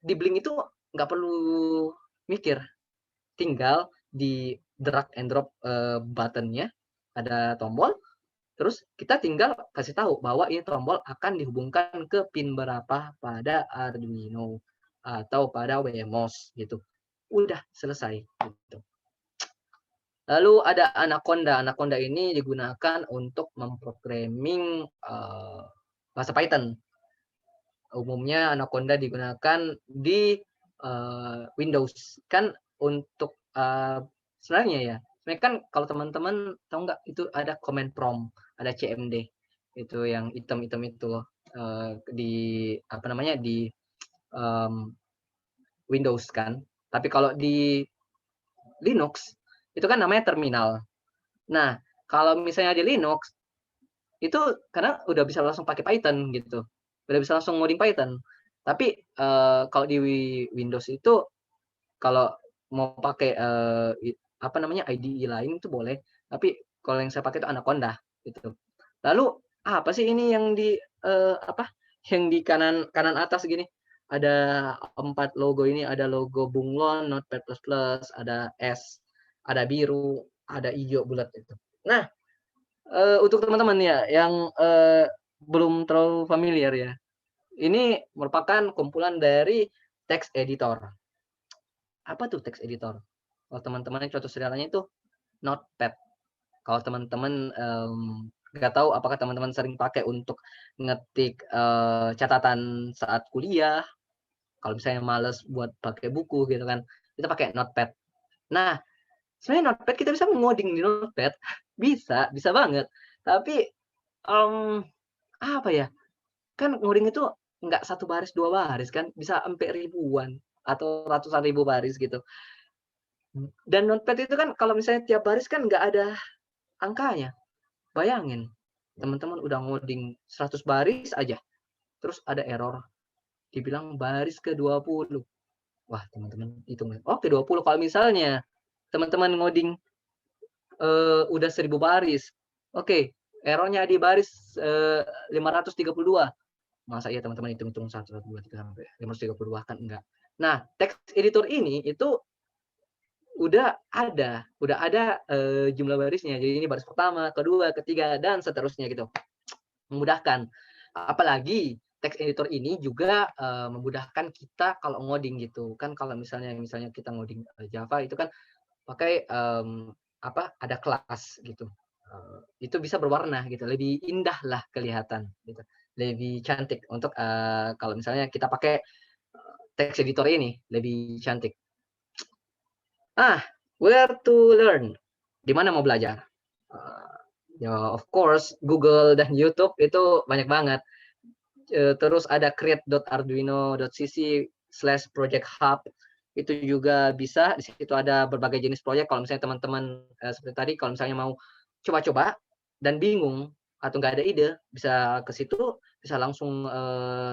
di Blink itu nggak perlu mikir. Tinggal di drag and drop buttonnya, ada tombol, terus kita tinggal kasih tahu bahwa ini tombol akan dihubungkan ke pin berapa pada Arduino atau pada Wemos gitu. Udah selesai gitu. Lalu ada Anaconda. Anaconda ini digunakan untuk memprogramming bahasa Python. Umumnya Anaconda digunakan di Windows. Kan untuk sebenarnya ya, sebenarnya kan kalau teman-teman tahu nggak itu ada command prompt, ada CMD itu yang item-item itu di apa namanya di Windows kan. Tapi kalau di Linux itu kan namanya terminal. Nah, Kalau misalnya di Linux, itu karena udah bisa langsung pakai Python gitu, udah bisa langsung ngoding Python. Tapi kalau di Windows itu kalau mau pakai apa namanya IDE lain itu boleh, tapi kalau yang saya pakai itu Anaconda gitu. Lalu apa sih ini yang di apa yang di kanan kanan atas gini ada 4 logo ini, ada logo Bunglon, Notepad++, ada S, ada biru, ada hijau bulat itu. Nah, untuk teman-teman ya yang belum terlalu familiar ya, ini merupakan kumpulan dari text editor. Apa tuh text editor? Kalau teman-teman yang contoh sederhananya itu Notepad. Kalau teman-teman nggak tahu apakah teman-teman sering pakai untuk ngetik catatan saat kuliah, kalau misalnya males buat pakai buku gitu kan, kita pakai Notepad. Nah, sebenarnya Notepad kita bisa ngoding di Notepad, bisa banget. Tapi apa ya? Kan ngoding itu nggak 1 baris, 2 baris kan, bisa sampai ribuan atau ratusan ribu baris gitu. Dan Notepad itu kan kalau misalnya tiap baris kan nggak ada angkanya. Bayangin, teman-teman udah ngoding 100 baris aja, terus ada error, dibilang baris ke-20. Wah, teman-teman hitung, oke 20 kalau misalnya teman-teman ngoding udah 1000 baris. Oke, errornya di baris 532. Masa iya teman-teman hitung-hitung 1, 2, 3 sampai 532 kan enggak. Nah, text editor ini itu udah ada jumlah barisnya. Jadi ini baris pertama, kedua, ketiga dan seterusnya gitu. Memudahkan. Apalagi text editor ini juga memudahkan kita kalau ngoding gitu. Kan kalau misalnya kita ngoding Java itu kan pakai apa ada kelas gitu. Itu bisa berwarna gitu, lebih indah lah kelihatan gitu. Lebih cantik untuk kalau misalnya kita pakai text editor ini lebih cantik. Where to learn? Di mana mau belajar? Ya, of course, Google dan YouTube itu banyak banget. Terus ada create.arduino.cc/project hub. Itu juga bisa. Di situ ada berbagai jenis proyek. Kalau misalnya teman-teman seperti tadi, kalau misalnya mau coba-coba dan bingung atau nggak ada ide, bisa ke situ, bisa langsung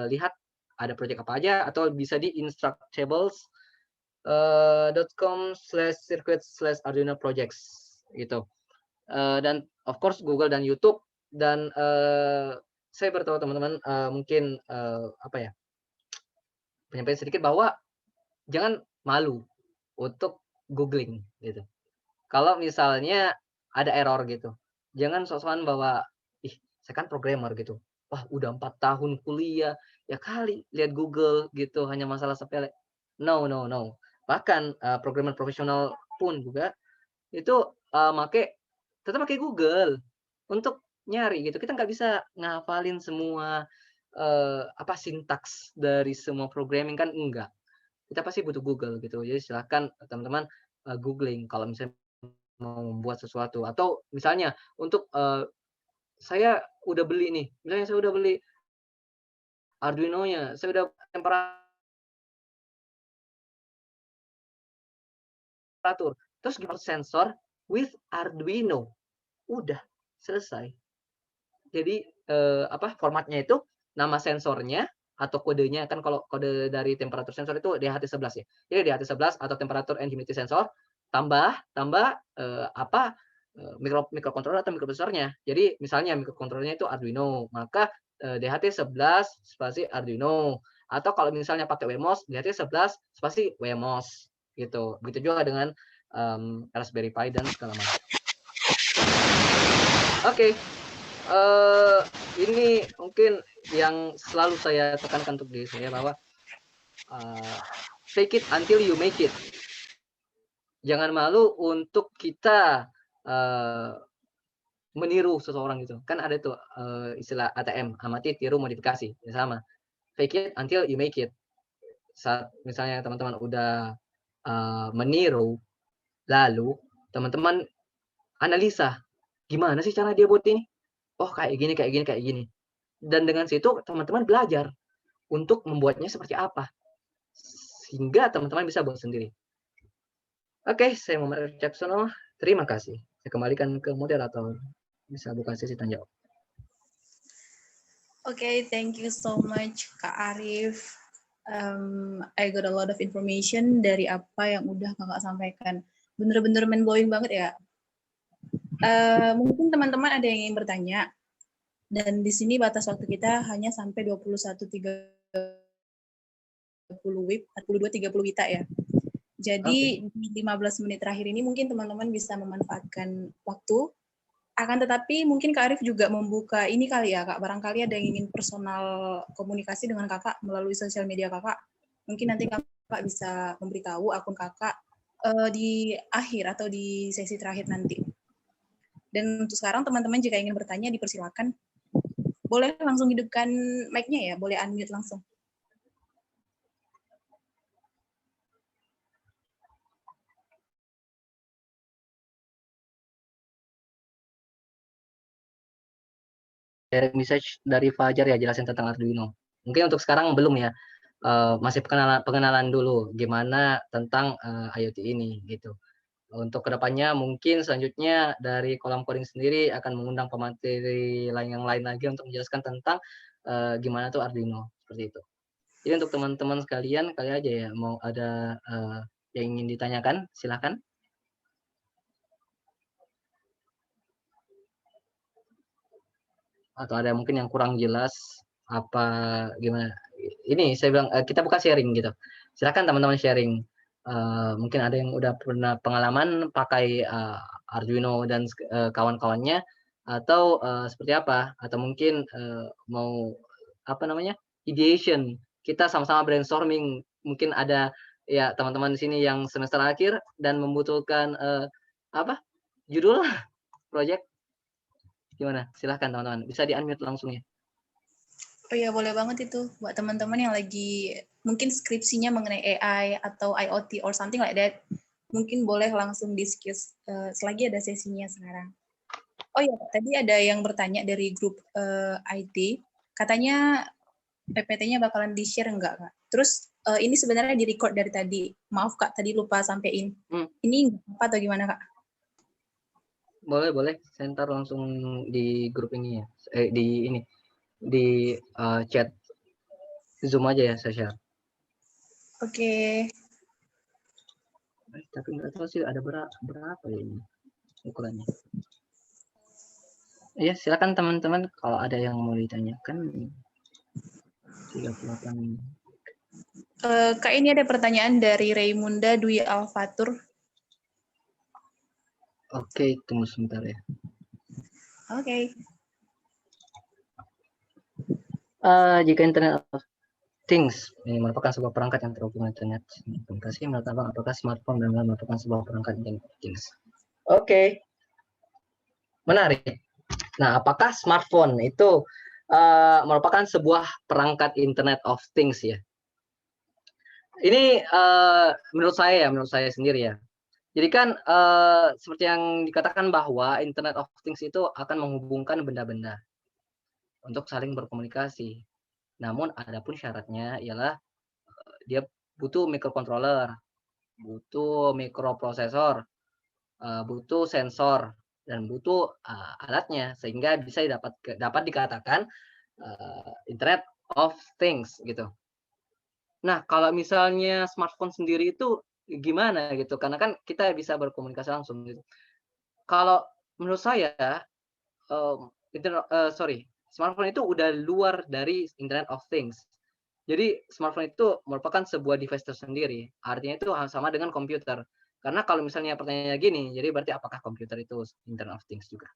lihat ada proyek apa aja, atau bisa di instructables .com/circuit/arduino projects gitu. Dan of course Google dan YouTube dan saya bertahu teman-teman mungkin apa ya, penyampaian sedikit bahwa jangan malu untuk googling gitu. Kalau misalnya ada error gitu, jangan sok-sokan bahwa ih saya kan programmer gitu. Wah udah 4 tahun kuliah, ya kali lihat Google gitu hanya masalah sepele. No, no, no. Bahkan programmer profesional pun juga itu tetap pakai Google untuk nyari gitu. Kita nggak bisa ngafalin semua apa sintaks dari semua programming kan enggak. Kita pasti butuh Google gitu. Jadi silakan teman-teman googling kalau misalnya mau membuat sesuatu atau misalnya untuk saya udah beli nih, misalnya saya udah beli Arduino-nya, saya udah temperatur, terus gimana sensor with Arduino, udah selesai. Jadi apa formatnya itu nama sensornya atau kodenya kan kalau kode dari temperatur sensor itu DHT11 ya. Jadi DHT11 atau temperature and humidity sensor tambah apa microcontroller atau microprosesornya. Jadi misalnya microcontrollernya itu Arduino, maka DHT11 spasi Arduino. Atau kalau misalnya pakai Wemos, DHT11 spasi Wemos gitu. Begitu juga dengan Raspberry Pi dan segala macam. Oke. Ini mungkin yang selalu saya tekankan untuk diri saya bahwa fake it until you make it. Jangan malu untuk kita meniru seseorang gitu. Kan ada tuh istilah ATM, amati, tiru, modifikasi. Ya sama. Fake it until you make it. Saat misalnya teman-teman udah meniru, lalu teman-teman analisa, gimana sih cara dia buat ini? Oh kayak gini, kayak gini, kayak gini. Dan dengan situ teman-teman belajar untuk membuatnya seperti apa. Sehingga teman-teman bisa buat sendiri. Oke, saya Muhammad Arif Caksono. Terima kasih. Saya kembalikan ke moderator. Bisa buka sesi tanya jawab. Okay, thank you so much Kak Arif. I got a lot of information dari apa yang udah kakak sampaikan. Bener-bener mind blowing banget ya. Mungkin teman-teman ada yang ingin bertanya. Dan di sini batas waktu kita hanya sampai 21.30 WIB, 42.30 WITA ya. Jadi di 15 menit terakhir ini mungkin teman-teman bisa memanfaatkan waktu. Akan tetapi mungkin Kak Arif juga membuka ini kali ya Kak, barangkali ada yang ingin personal komunikasi dengan Kakak melalui sosial media Kakak. Mungkin nanti Kakak bisa memberitahu akun Kakak di akhir atau di sesi terakhir nanti. Dan untuk sekarang teman-teman jika ingin bertanya dipersilakan. Boleh langsung hidupkan mic-nya ya, boleh unmute langsung. Sharing message dari Fajar ya, jelasin tentang Arduino. Mungkin untuk sekarang belum ya, masih pengenalan dulu gimana tentang IoT ini gitu. Untuk kedepannya mungkin selanjutnya dari kolom coding sendiri akan mengundang pemateri yang lain lagi untuk menjelaskan tentang gimana tuh Arduino, seperti itu. Jadi untuk teman-teman sekalian, kali aja ya mau ada yang ingin ditanyakan, silahkan. Atau ada mungkin yang kurang jelas apa gimana. Ini saya bilang kita buka sharing gitu. Silakan teman-teman sharing. Mungkin ada yang udah pernah pengalaman pakai Arduino dan kawan-kawannya, atau seperti apa, atau mungkin mau apa namanya, ideation, kita sama-sama brainstorming. Mungkin ada ya teman-teman di sini yang semester akhir dan membutuhkan apa judul project. Gimana? Silahkan teman-teman, bisa di-unmute langsung ya. Oh iya, boleh banget itu buat teman-teman yang lagi mungkin skripsinya mengenai AI atau IoT or something like that. Mungkin boleh langsung discuss selagi ada sesinya sekarang. Oh iya, tadi ada yang bertanya dari grup IT, katanya PPT-nya bakalan di-share enggak, Kak? Terus ini sebenarnya di-record dari tadi. Maaf, Kak, tadi lupa sampein. Ini apa atau gimana, Kak? Boleh. Saya ntar langsung di grup ini ya. Di ini. Di chat Zoom aja ya saya share. Oke. Tapi nggak tahu sih ada berapa ya ini ukurannya. Ya, silakan teman-teman kalau ada yang mau ditanyakan. 38. Kak, ini ada pertanyaan dari Raymunda Dwi Alfatur. Oke, tunggu sebentar ya. Oke. Jika Internet of Things ini merupakan sebuah perangkat yang terhubung internet komunikasi, menurut Abang apakah smartphone benar-benar merupakan sebuah perangkat Internet of Things? Oke. Menarik. Nah, apakah smartphone itu merupakan sebuah perangkat Internet of Things ya? Ini menurut saya sendiri ya. Jadi kan seperti yang dikatakan bahwa Internet of Things itu akan menghubungkan benda-benda untuk saling berkomunikasi. Namun adapun syaratnya ialah dia butuh microcontroller, butuh mikroprosesor, butuh sensor, dan butuh alatnya sehingga bisa dapat dikatakan Internet of Things gitu. Nah, kalau misalnya smartphone sendiri itu gimana gitu? Karena kan kita bisa berkomunikasi langsung gitu. Kalau menurut saya, smartphone itu udah luar dari Internet of Things. Jadi smartphone itu merupakan sebuah device tersendiri. Artinya itu sama dengan komputer. Karena kalau misalnya pertanyaannya gini, jadi berarti apakah komputer itu Internet of Things juga?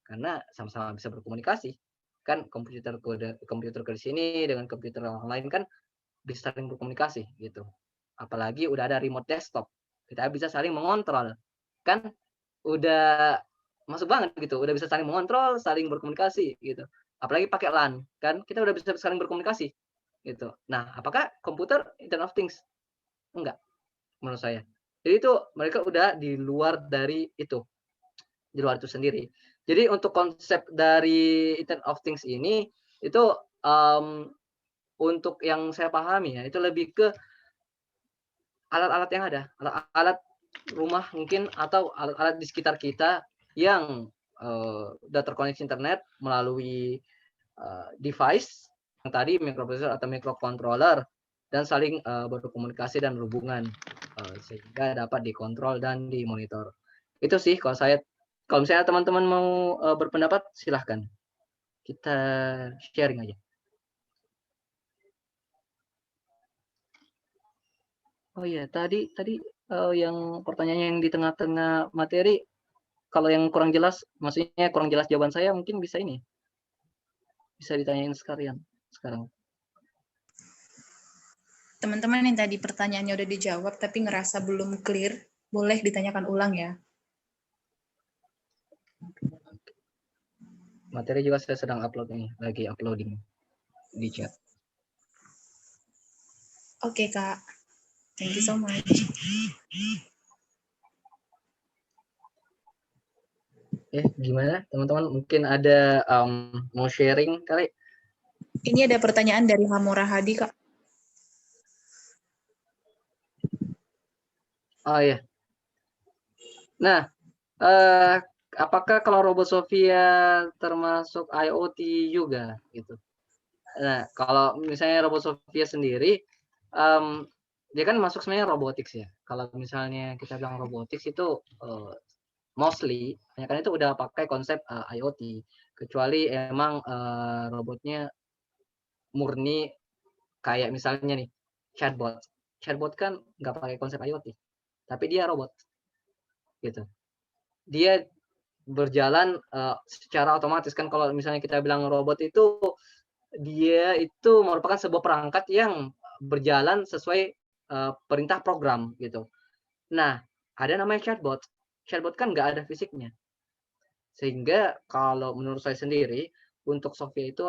Karena sama-sama bisa berkomunikasi. Kan komputer ke sini dengan komputer orang lain kan bisa saling berkomunikasi gitu. Apalagi udah ada remote desktop. Kita bisa saling mengontrol. Kan udah masuk banget gitu, udah bisa saling mengontrol, saling berkomunikasi gitu. Apalagi pakai LAN, kan kita udah bisa saling berkomunikasi gitu. Nah, apakah komputer Internet of Things? Enggak, menurut saya. Jadi itu mereka udah di luar dari itu, di luar itu sendiri. Jadi untuk konsep dari Internet of Things ini itu untuk yang saya pahami ya, itu lebih ke alat-alat yang ada, alat-alat rumah mungkin atau alat-alat di sekitar kita yang sudah terkoneksi internet melalui device yang tadi microprocessor atau microcontroller dan saling berkomunikasi dan berhubungan sehingga dapat dikontrol dan dimonitor. Itu sih kalau misalnya teman-teman mau berpendapat silahkan. Kita sharing aja. Oh iya, tadi yang pertanyaannya yang di tengah-tengah materi, kalau yang kurang jelas, maksudnya kurang jelas jawaban saya, mungkin bisa ditanyain sekarang. Teman-teman yang tadi pertanyaannya udah dijawab tapi ngerasa belum clear, boleh ditanyakan ulang ya. Materi juga saya sedang upload nih, lagi uploading di chat. Oke, Kak. Thank you so much. Gimana teman-teman? Mungkin ada mau sharing kali? Ini ada pertanyaan dari Hamura Hadi, Kak. Oh iya. Nah, apakah kalau robot Sophia termasuk IoT juga gitu? Nah, kalau misalnya robot Sophia sendiri, dia kan masuk sebenarnya robotics ya. Kalau misalnya kita bilang robotics itu mostly, kan itu udah pakai konsep IoT. Kecuali emang robotnya murni kayak misalnya nih chatbot. Chatbot kan nggak pakai konsep IoT, tapi dia robot gitu. Dia berjalan secara otomatis kan. Kalau misalnya kita bilang robot itu dia itu merupakan sebuah perangkat yang berjalan sesuai perintah program gitu. Nah, ada namanya chatbot. Chatbot kan nggak ada fisiknya. Sehingga kalau menurut saya sendiri untuk Sophia itu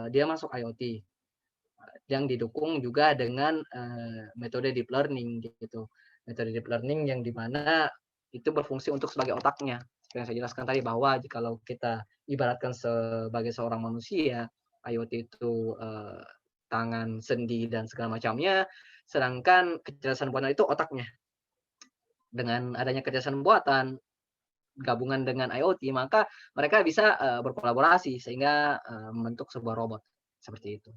dia masuk IoT yang didukung juga dengan metode deep learning gitu. Metode deep learning yang dimana itu berfungsi untuk sebagai otaknya. Seperti yang saya jelaskan tadi bahwa kalau kita ibaratkan sebagai seorang manusia, IoT itu tangan, sendi dan segala macamnya, sedangkan kecerdasan buatan itu otaknya. Dengan adanya kecerdasan buatan gabungan dengan IoT, maka mereka bisa berkolaborasi sehingga membentuk sebuah robot seperti itu.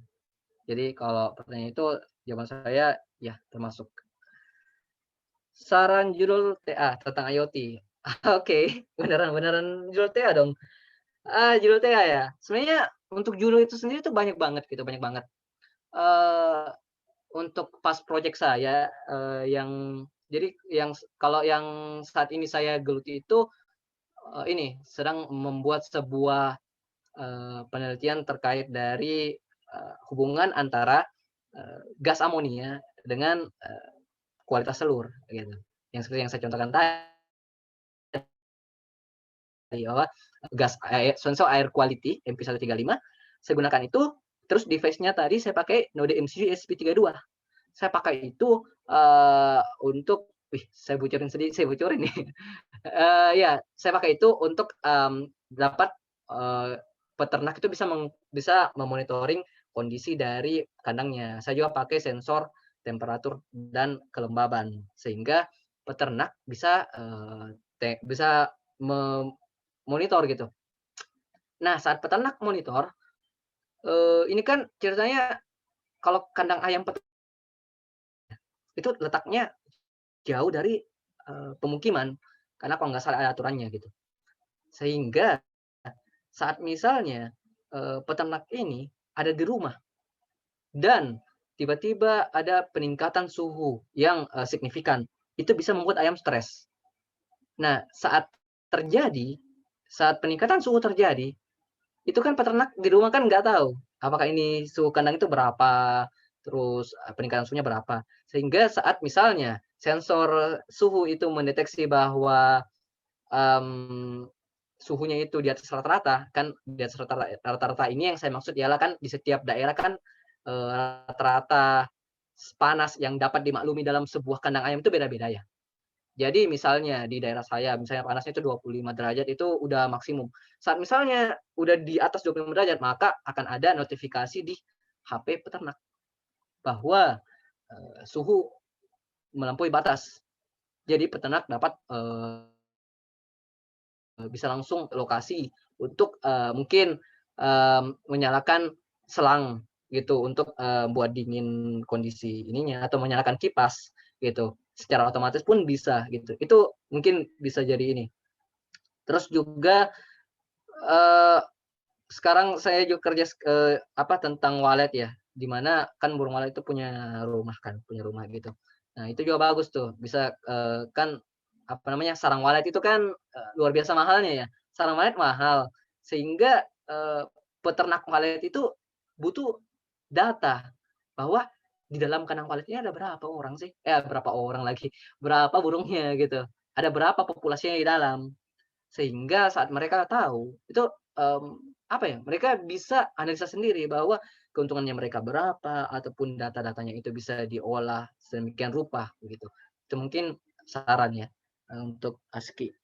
Jadi kalau pertanyaan itu jawaban saya ya termasuk. Saran judul TA tentang IoT. Oke, beneran judul TA dong. Judul TA ya. Sebenarnya untuk judul itu sendiri tuh banyak banget gitu, banyak banget. Untuk pas project saya yang jadi kalau yang saat ini saya geluti itu ini sedang membuat sebuah penelitian terkait dari hubungan antara gas amonia dengan kualitas telur gitu. Yang seperti yang saya contohkan tadi bahwa gas sensor air quality MP135 saya gunakan itu, terus device-nya tadi saya pakai Node MCU ESP32. Saya pakai itu untuk saya bocorin nih. Ya, saya pakai itu untuk dapat peternak itu bisa memonitoring kondisi dari kandangnya. Saya juga pakai sensor temperatur dan kelembaban sehingga peternak bisa bisa memonitor gitu. Nah, saat peternak monitor, ini kan ceritanya kalau kandang ayam itu letaknya jauh dari pemukiman karena kalau nggak salah ada aturannya gitu. Sehingga saat misalnya peternak ini ada di rumah dan tiba-tiba ada peningkatan suhu yang signifikan, itu bisa membuat ayam stres. Nah, saat peningkatan suhu terjadi, itu kan peternak di rumah kan nggak tahu apakah ini suhu kandang itu berapa, terus peningkatan suhunya berapa. Sehingga saat misalnya sensor suhu itu mendeteksi bahwa suhunya itu di atas rata-rata, kan di atas rata-rata ini yang saya maksud ialah kan di setiap daerah kan rata-rata panas yang dapat dimaklumi dalam sebuah kandang ayam itu beda-beda ya. Jadi misalnya di daerah saya, misalnya panasnya itu 25 derajat itu udah maksimum. Saat misalnya udah di atas 25 derajat, maka akan ada notifikasi di HP peternak bahwa suhu melampaui batas. Jadi peternak dapat bisa langsung ke lokasi untuk mungkin menyalakan selang gitu untuk buat dingin kondisi ininya atau menyalakan kipas gitu. Secara otomatis pun bisa gitu. Itu mungkin bisa jadi ini. Terus juga sekarang saya juga kerja tentang walet ya, di mana kan burung walet itu punya rumah gitu. Nah, itu juga bagus tuh, bisa kan apa namanya, sarang walet itu kan luar biasa mahalnya ya. Sarang walet mahal, sehingga peternak walet itu butuh data bahwa di dalam kandang walet ini ada berapa orang sih? Berapa orang lagi, berapa burungnya gitu. Ada berapa populasinya di dalam. Sehingga saat mereka tahu, itu, apa ya, mereka bisa analisa sendiri bahwa keuntungannya mereka berapa, ataupun data-datanya itu bisa diolah sedemikian rupa, begitu. Itu mungkin saran ya, untuk ASKI.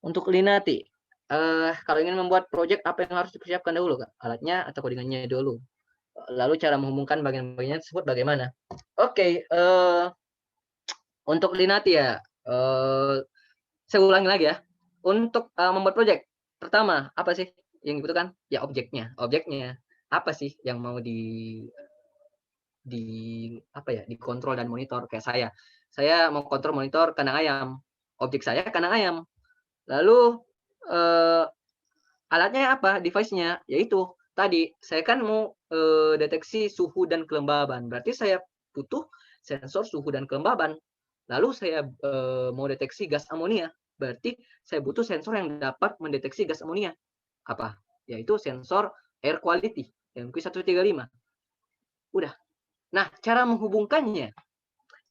Untuk Linati, kalau ingin membuat project apa yang harus dipersiapkan dahulu, Kak? Alatnya atau codingannya dulu? Lalu cara menghubungkan bagian-bagiannya tersebut bagaimana? Oke, untuk Linati ya, saya ulangi lagi ya. Untuk membuat project, pertama apa sih yang dibutuhkan? Ya objeknya. Objeknya apa sih yang mau di apa ya, dikontrol dan monitor kayak saya. Saya mau kontrol monitor kandang ayam. Objek saya kandang ayam. Lalu alatnya apa? Device-nya yaitu tadi saya kan mau deteksi suhu dan kelembaban. Berarti saya butuh sensor suhu dan kelembaban. Lalu saya mau deteksi gas amonia. Berarti saya butuh sensor yang dapat mendeteksi gas amonia. Apa? Yaitu sensor air quality, MQ135. Udah. Nah, cara menghubungkannya,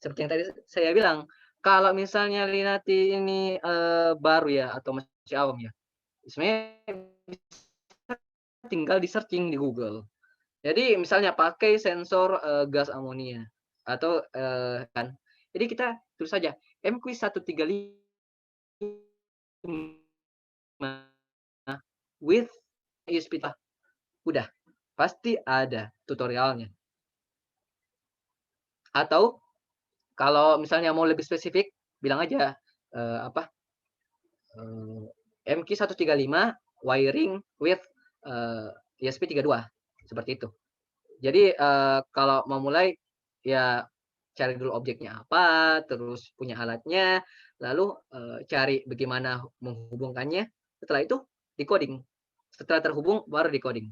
seperti yang tadi saya bilang, kalau misalnya Linati ini baru ya, atau masih awam ya, sebenarnya tinggal di searching di Google. Jadi misalnya pakai sensor gas amonia atau kan. Jadi kita tulis saja MQ135 with USP. Udah, pasti ada tutorialnya. Atau kalau misalnya mau lebih spesifik, bilang aja apa? MQ135 wiring with ESP32 seperti itu. Jadi kalau mau mulai ya cari dulu objeknya apa, terus punya alatnya, lalu cari bagaimana menghubungkannya. Setelah itu decoding. Setelah terhubung baru decoding.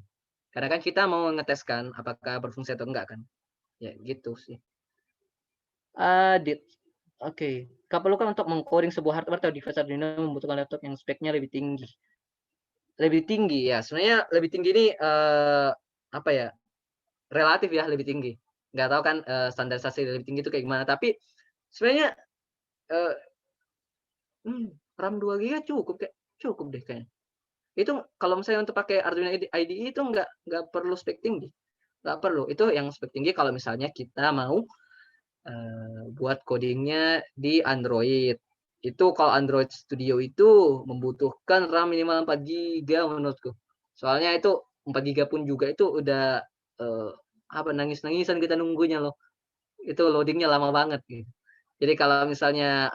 Karena kan kita mau ngeteskan apakah berfungsi atau enggak kan. Ya gitu sih. Dit. Oke. Kapan untuk mengcoding sebuah hardware atau device Arduino membutuhkan laptop yang speknya lebih tinggi? Lebih tinggi ya. Sebenarnya lebih tinggi ini apa ya? Relatif ya lebih tinggi. Nggak tahu kan standarisasi lebih tinggi itu kayak gimana. Tapi sebenarnya eh, RAM 2 GB cukup deh kayaknya. Itu kalau misalnya untuk pakai Arduino IDE itu nggak perlu spek tinggi. Nggak perlu. Itu yang spek tinggi kalau misalnya kita mau buat codingnya di Android. Itu kalau Android Studio itu membutuhkan RAM minimal 4 GB menurutku. Soalnya itu 4 GB pun juga itu udah nangis-nangisan kita nunggunya loh. Itu loadingnya lama banget gitu. Jadi kalau misalnya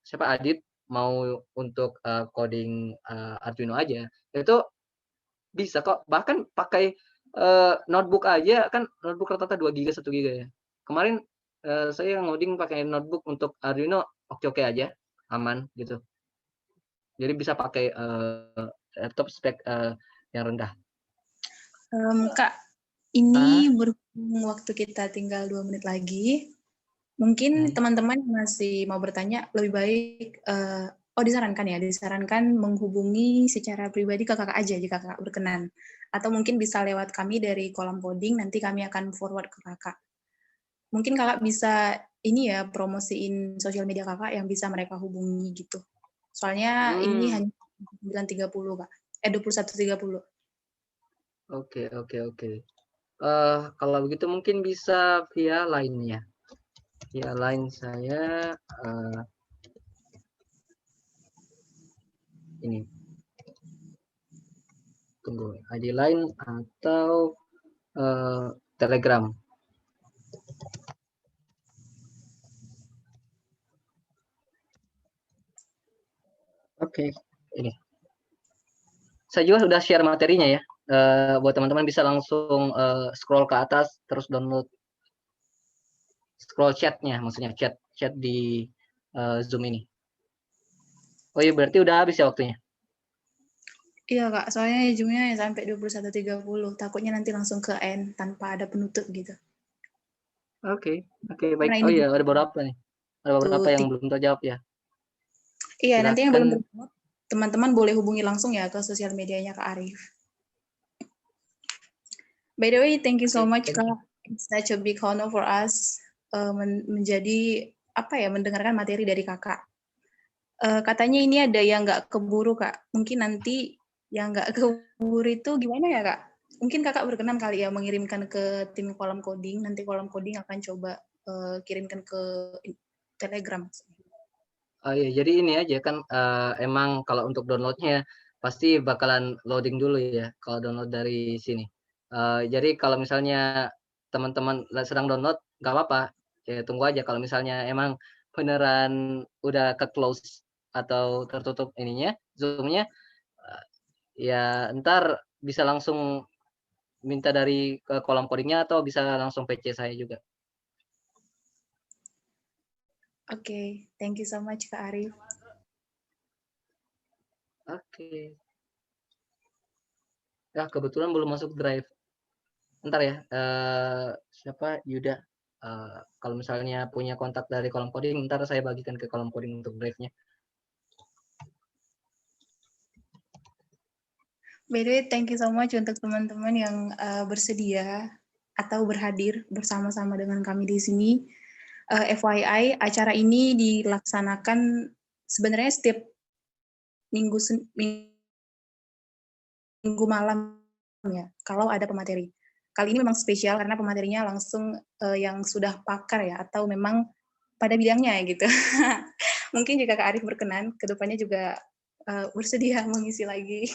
siapa Adit mau untuk coding Arduino aja, itu bisa kok. Bahkan pakai notebook aja kan, notebook rata-rata 2 GB 1 GB ya. Kemarin saya ngoding pakai notebook untuk Arduino oke-oke aja, aman gitu. Jadi bisa pakai laptop spek yang rendah. Kak, ini berhubung waktu kita tinggal 2 menit lagi, mungkin teman-teman masih mau bertanya, lebih baik, disarankan menghubungi secara pribadi ke kakak aja jika kakak berkenan. Atau mungkin bisa lewat kami dari kolom coding, nanti kami akan forward ke kakak. Mungkin kakak bisa ini ya, promosiin sosial media kakak yang bisa mereka hubungi gitu. Soalnya ini hanya 9.30 Kak. 21.30. Oke. Kalau begitu mungkin bisa via line-nya. Via line saya ini. Tunggu, ID line atau Telegram. Oke. saya juga sudah share materinya ya. Buat teman-teman bisa langsung scroll ke atas terus download scroll chatnya, maksudnya chat di Zoom ini. Oh iya, berarti udah habis ya waktunya? Iya Kak, soalnya Zoom-nya sampai 21.30. Takutnya nanti langsung ke end tanpa ada penutup gitu. Oke, baik. Karena Oh ini iya, ada beberapa nih. Ada beberapa yang belum terjawab ya. iya, nanti yang belum Silakan. terjawab, teman-teman boleh hubungi langsung ya ke sosial medianya Kak Arif. By the way, thank you so Oke, much thank you. Kak. It's such a big honor for us menjadi mendengarkan materi dari Kakak. Katanya ini ada yang nggak keburu Kak. Mungkin nanti yang nggak keburu itu gimana ya Kak? Mungkin Kakak berkenan kali ya mengirimkan ke tim kolom coding. Nanti kolom coding akan coba kirimkan ke Telegram. Oh iya, jadi ini aja kan emang kalau untuk downloadnya pasti bakalan loading dulu ya kalau download dari sini. Jadi kalau misalnya teman-teman sedang download nggak apa-apa, ya tunggu aja kalau misalnya emang beneran udah ke close atau tertutup ininya Zoom-nya, ya ntar bisa langsung minta dari ke kolom codingnya atau bisa langsung PC saya juga. Oke, thank you so much Kak Arif. Oke. Ya kebetulan belum masuk drive. Ntar ya, siapa Yuda. Kalau misalnya punya kontak dari kolom coding, ntar saya bagikan ke kolom coding untuk drive-nya. By the way, thank you so much untuk teman-teman yang bersedia atau berhadir bersama-sama dengan kami di sini. FYI, acara ini dilaksanakan sebenarnya setiap minggu malam ya, kalau ada pemateri. Kali ini memang spesial karena pematerinya langsung yang sudah pakar ya, atau memang pada bidangnya gitu. Mungkin jika Kak Arif berkenan, kedepannya juga bersedia mengisi lagi.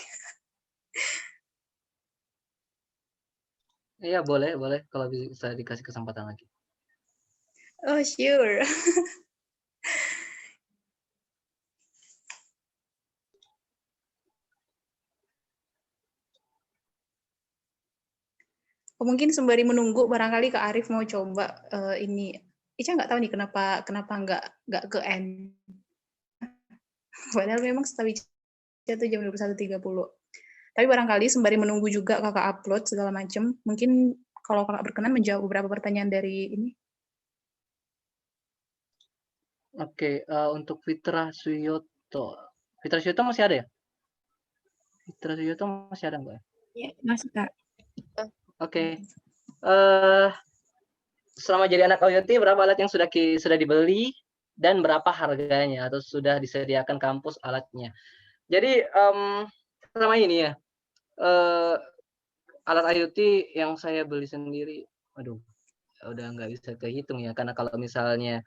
Iya boleh kalau bisa dikasih kesempatan lagi. Oh sure. Mungkin sembari menunggu, barangkali Kak Arif mau coba ini. Ica nggak tahu nih kenapa nggak ke end. Padahal memang setahu Ica itu jam 21.30. Tapi barangkali sembari menunggu juga kakak upload segala macam, mungkin kalau kakak berkenan menjawab beberapa pertanyaan dari ini. Oke, untuk Fitra Suyoto. Fitra Suyoto masih ada ya? Fitra Suyoto masih ada nggak? Iya, masih Kak. Oke. Selama jadi anak IoT, berapa alat yang sudah dibeli dan berapa harganya atau sudah disediakan kampus alatnya? Jadi selama ini ya, alat IoT yang saya beli sendiri, waduh, udah nggak bisa kehitung ya, karena kalau misalnya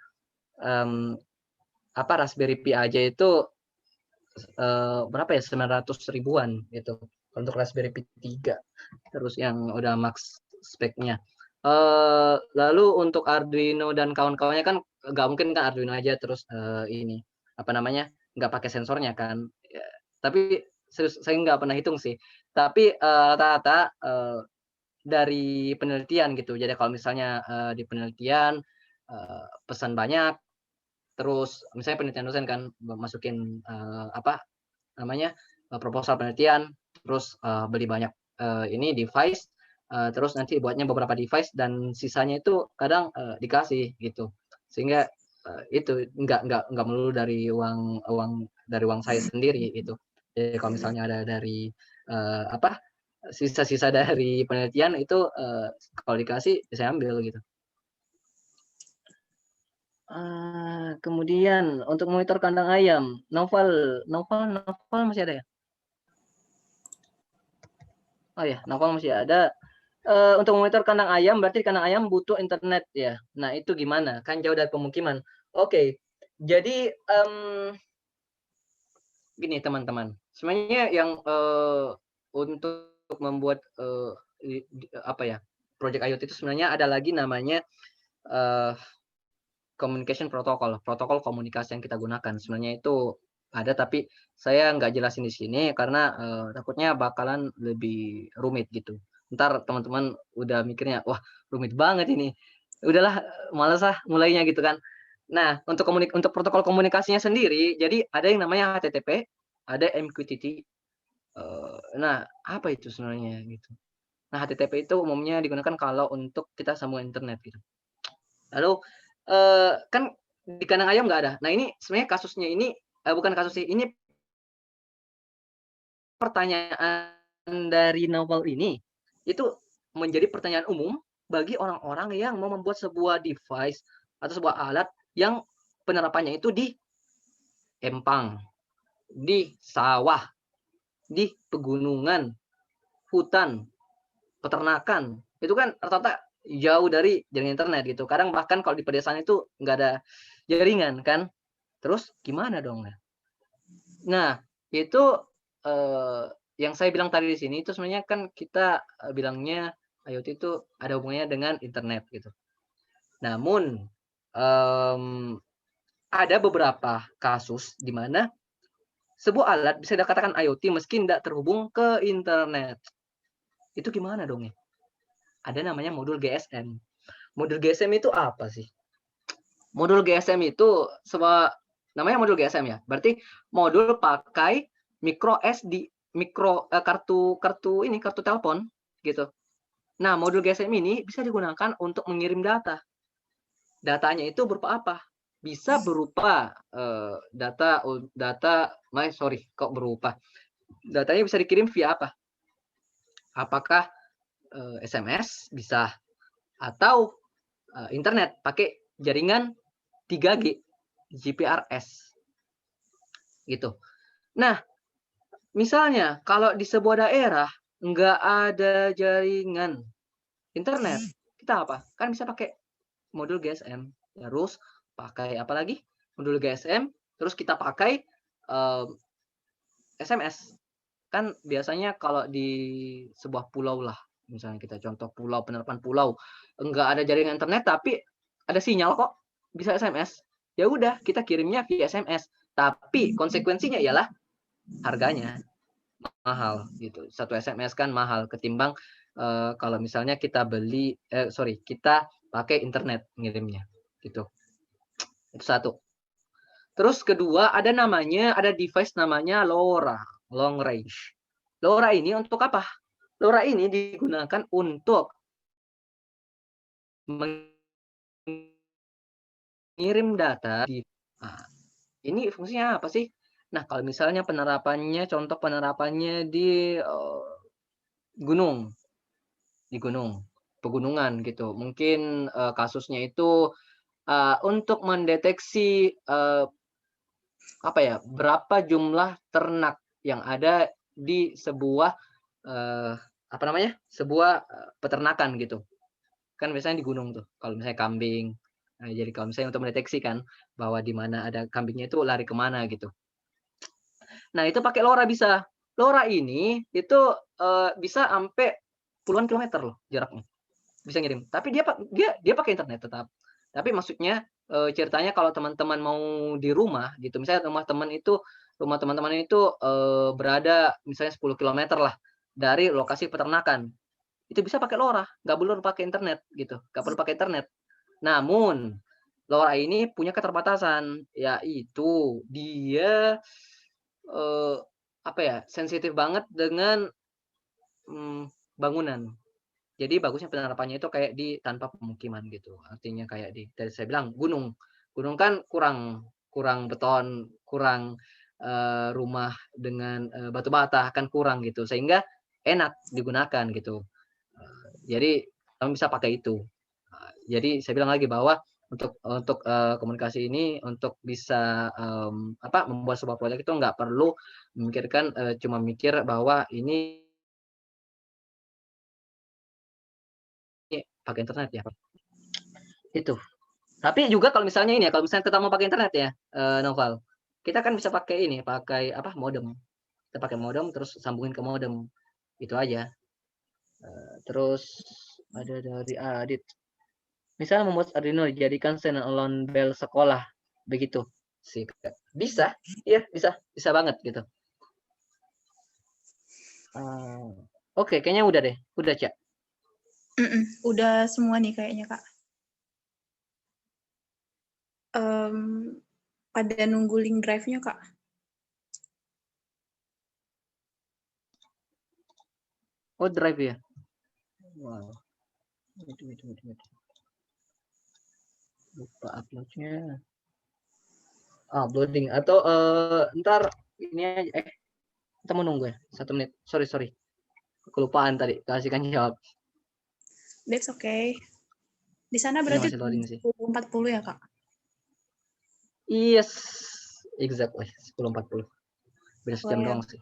Raspberry Pi aja itu berapa ya, 900 ribuan gitu untuk Raspberry Pi 3, terus yang udah max speknya. Lalu untuk Arduino dan kawan-kawannya kan nggak mungkin kan Arduino aja terus ini nggak pakai sensornya kan. Ya, tapi saya nggak pernah hitung sih. Tapi rata-rata dari penelitian gitu. Jadi kalau misalnya di penelitian pesan banyak, terus misalnya penelitian dosen kan masukin proposal penelitian, terus beli banyak ini device, terus nanti buatnya beberapa device dan sisanya itu kadang dikasih gitu. Sehingga itu nggak melulu dari uang saya sendiri itu. Jadi kalau misalnya ada dari sisa-sisa dari penelitian itu kalau dikasih saya ambil gitu. Kemudian untuk monitor kandang ayam, Novel masih ada ya? Oh ya, Novel masih ada. Untuk monitor kandang ayam, berarti kandang ayam butuh internet ya. Nah itu gimana? Kan jauh dari pemukiman. Oke, jadi gini teman-teman. Sebenarnya yang untuk membuat project IoT itu sebenarnya ada lagi namanya communication protocol komunikasi yang kita gunakan. Sebenarnya itu ada, tapi saya nggak jelasin di sini karena takutnya bakalan lebih rumit gitu. Ntar teman-teman udah mikirnya, wah rumit banget ini. Udahlah, males ah mulainya gitu kan. Nah, untuk protokol komunikasinya sendiri, jadi ada yang namanya HTTP, ada MQTT. Nah, apa itu sebenarnya gitu? Nah, HTTP itu umumnya digunakan kalau untuk kita sambung internet gitu. Lalu, kan di kandang ayam nggak ada. Nah, ini sebenarnya kasusnya ini bukan kasus sih, ini pertanyaan dari novel ini, itu menjadi pertanyaan umum bagi orang-orang yang mau membuat sebuah device atau sebuah alat yang penerapannya itu di empang, di sawah, di pegunungan, hutan, peternakan. Itu kan rata-rata jauh dari jaringan internet gitu. Kadang bahkan kalau di pedesaan itu nggak ada jaringan kan. Terus gimana dong? Nah, itu, yang saya bilang tadi di sini itu sebenarnya kan kita, bilangnya IoT itu ada hubungannya dengan internet gitu. Namun, mmm, ada beberapa kasus di mana sebuah alat bisa dikatakan IoT meski tidak terhubung ke internet. Itu gimana dong ya? Ada namanya modul GSM. Modul GSM itu apa sih? Modul GSM itu namanya modul GSM ya. Berarti modul pakai micro SD, kartu telepon gitu. Nah, modul GSM ini bisa digunakan untuk mengirim data. Datanya itu berupa apa? Bisa berupa kok berupa. Datanya bisa dikirim via apa? Apakah SMS bisa atau internet pakai jaringan 3G GPRS gitu. Nah, misalnya kalau di sebuah daerah nggak ada jaringan internet, kita apa? Kan bisa pakai modul GSM. Terus pakai apa lagi? Modul GSM, terus kita pakai SMS. Kan biasanya kalau di sebuah pulau lah, misalnya kita contoh pulau, penerapan pulau, nggak ada jaringan internet tapi ada sinyal kok, bisa SMS. Ya udah, kita kirimnya via SMS. Tapi konsekuensinya ialah harganya mahal gitu. Satu SMS kan mahal ketimbang kalau misalnya kita pakai internet ngirimnya gitu. Itu satu. Terus kedua ada device namanya LoRa, long range. LoRa ini untuk apa? LoRa ini digunakan untuk mengirim data ini fungsinya apa sih? Nah, kalau misalnya contoh penerapannya di gunung, pegunungan gitu. Mungkin kasusnya itu untuk mendeteksi berapa jumlah ternak yang ada di sebuah peternakan gitu. Kan biasanya di gunung tuh, kalau misalnya kambing. Nah, jadi kalau misalnya untuk mendeteksi kan bahwa di mana ada kambingnya itu lari kemana gitu. Nah, itu pakai LoRa bisa. LoRa ini itu bisa sampai puluhan kilometer loh jaraknya. Bisa ngirim. Tapi dia pakai internet tetap. Tapi maksudnya ceritanya kalau teman-teman mau di rumah gitu, misalnya rumah teman-teman itu berada misalnya 10 kilometer lah dari lokasi peternakan. Itu bisa pakai LoRa, nggak perlu pakai internet gitu, nggak perlu pakai internet. Namun LoRa ini punya keterbatasan, yaitu dia sensitif banget dengan bangunan. Jadi bagusnya penerapannya itu kayak di tanpa pemukiman gitu. Artinya kayak tadi saya bilang gunung. Gunung kan kurang kurang beton, kurang rumah dengan batu bata kan kurang gitu. Sehingga enak digunakan gitu. Jadi kamu bisa pakai itu. Jadi saya bilang lagi bahwa untuk komunikasi ini untuk bisa membuat sebuah proyek itu nggak perlu memikirkan cuma mikir bahwa ini pakai internet ya. Itu. Tapi juga kalau misalnya kita mau pakai internet ya, Noval, kita kan bisa pakai modem. Kita pakai modem terus sambungin ke modem. Itu aja. Terus ada dari Adit. Misalnya membuat Arduino dijadikan standalone bel sekolah. Begitu sih. Bisa, iya bisa banget gitu. Oke, kayaknya udah deh, udah Cak. Udah semua nih kayaknya Kak. Pada nunggu link drive-nya Kak. Oh, drive ya. Wow. Wait. Lupa uploadnya. Uploading atau ntar ini aja. Kita mau nunggu ya 1 menit. Sorry. Kelupaan tadi kasihkan jawab. That's okay. Di sana Ini berarti masih loading sih. 10.40 ya Kak? Yes, exactly 10.40. Beda sejam ya. doang sih.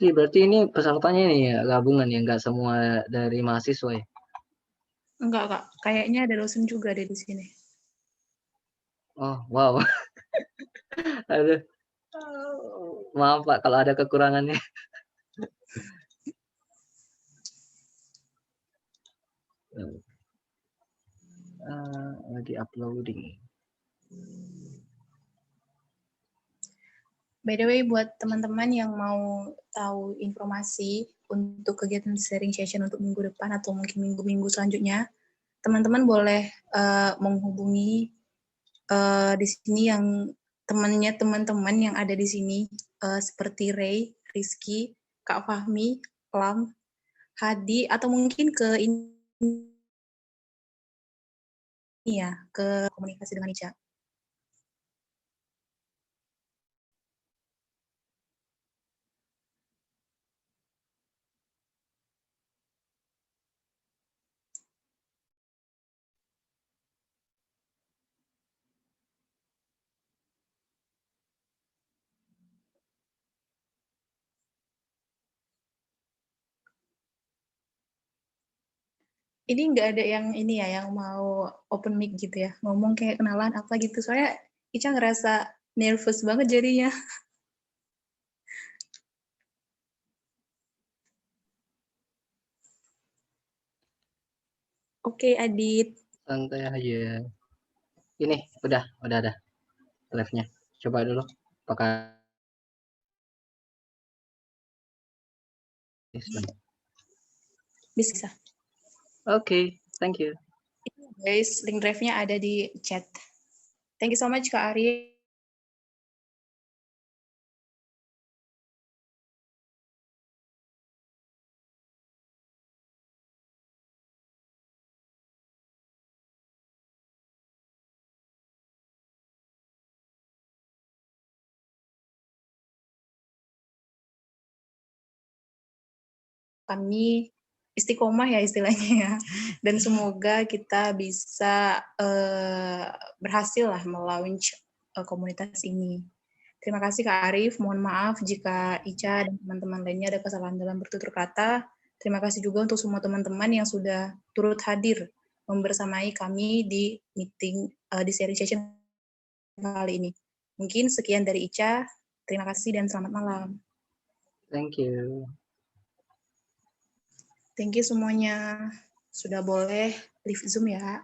Berarti ini pesertanya ini ya gabungan ya, nggak semua dari mahasiswa ya? Enggak Kak, kayaknya ada dosen juga ada di sini. Oh, wow. Aduh. Maaf Pak kalau ada kekurangannya. Lagi uploading. By the way, buat teman-teman yang mau tahu informasi untuk kegiatan sharing session untuk minggu depan atau mungkin minggu-minggu selanjutnya, teman-teman boleh menghubungi di sini yang teman-teman yang ada di sini seperti Ray, Rizky, Kak Fahmi, Lam, Hadi, atau mungkin ke ini ya, ke komunikasi dengan Ica. Ini nggak ada yang ini ya, yang mau open mic gitu ya, ngomong kayak kenalan apa gitu. Soalnya Ica ngerasa nervous banget jadinya. Oke, Adit. Santai aja. Ini udah ada live-nya. Coba dulu apakah Bisa. Oke, thank you. Guys, link drive-nya ada di chat. Thank you so much Kak Ari. Kami istiqomah ya istilahnya ya. Dan semoga kita bisa berhasil lah melaunch komunitas ini. Terima kasih Kak Arif. Mohon maaf jika Ica dan teman-teman lainnya ada kesalahan dalam bertutur kata. Terima kasih juga untuk semua teman-teman yang sudah turut hadir membersamai kami di meeting di sharing session kali ini. Mungkin sekian dari Ica. Terima kasih dan selamat malam. Thank you. Thank you semuanya. Sudah boleh leave Zoom ya.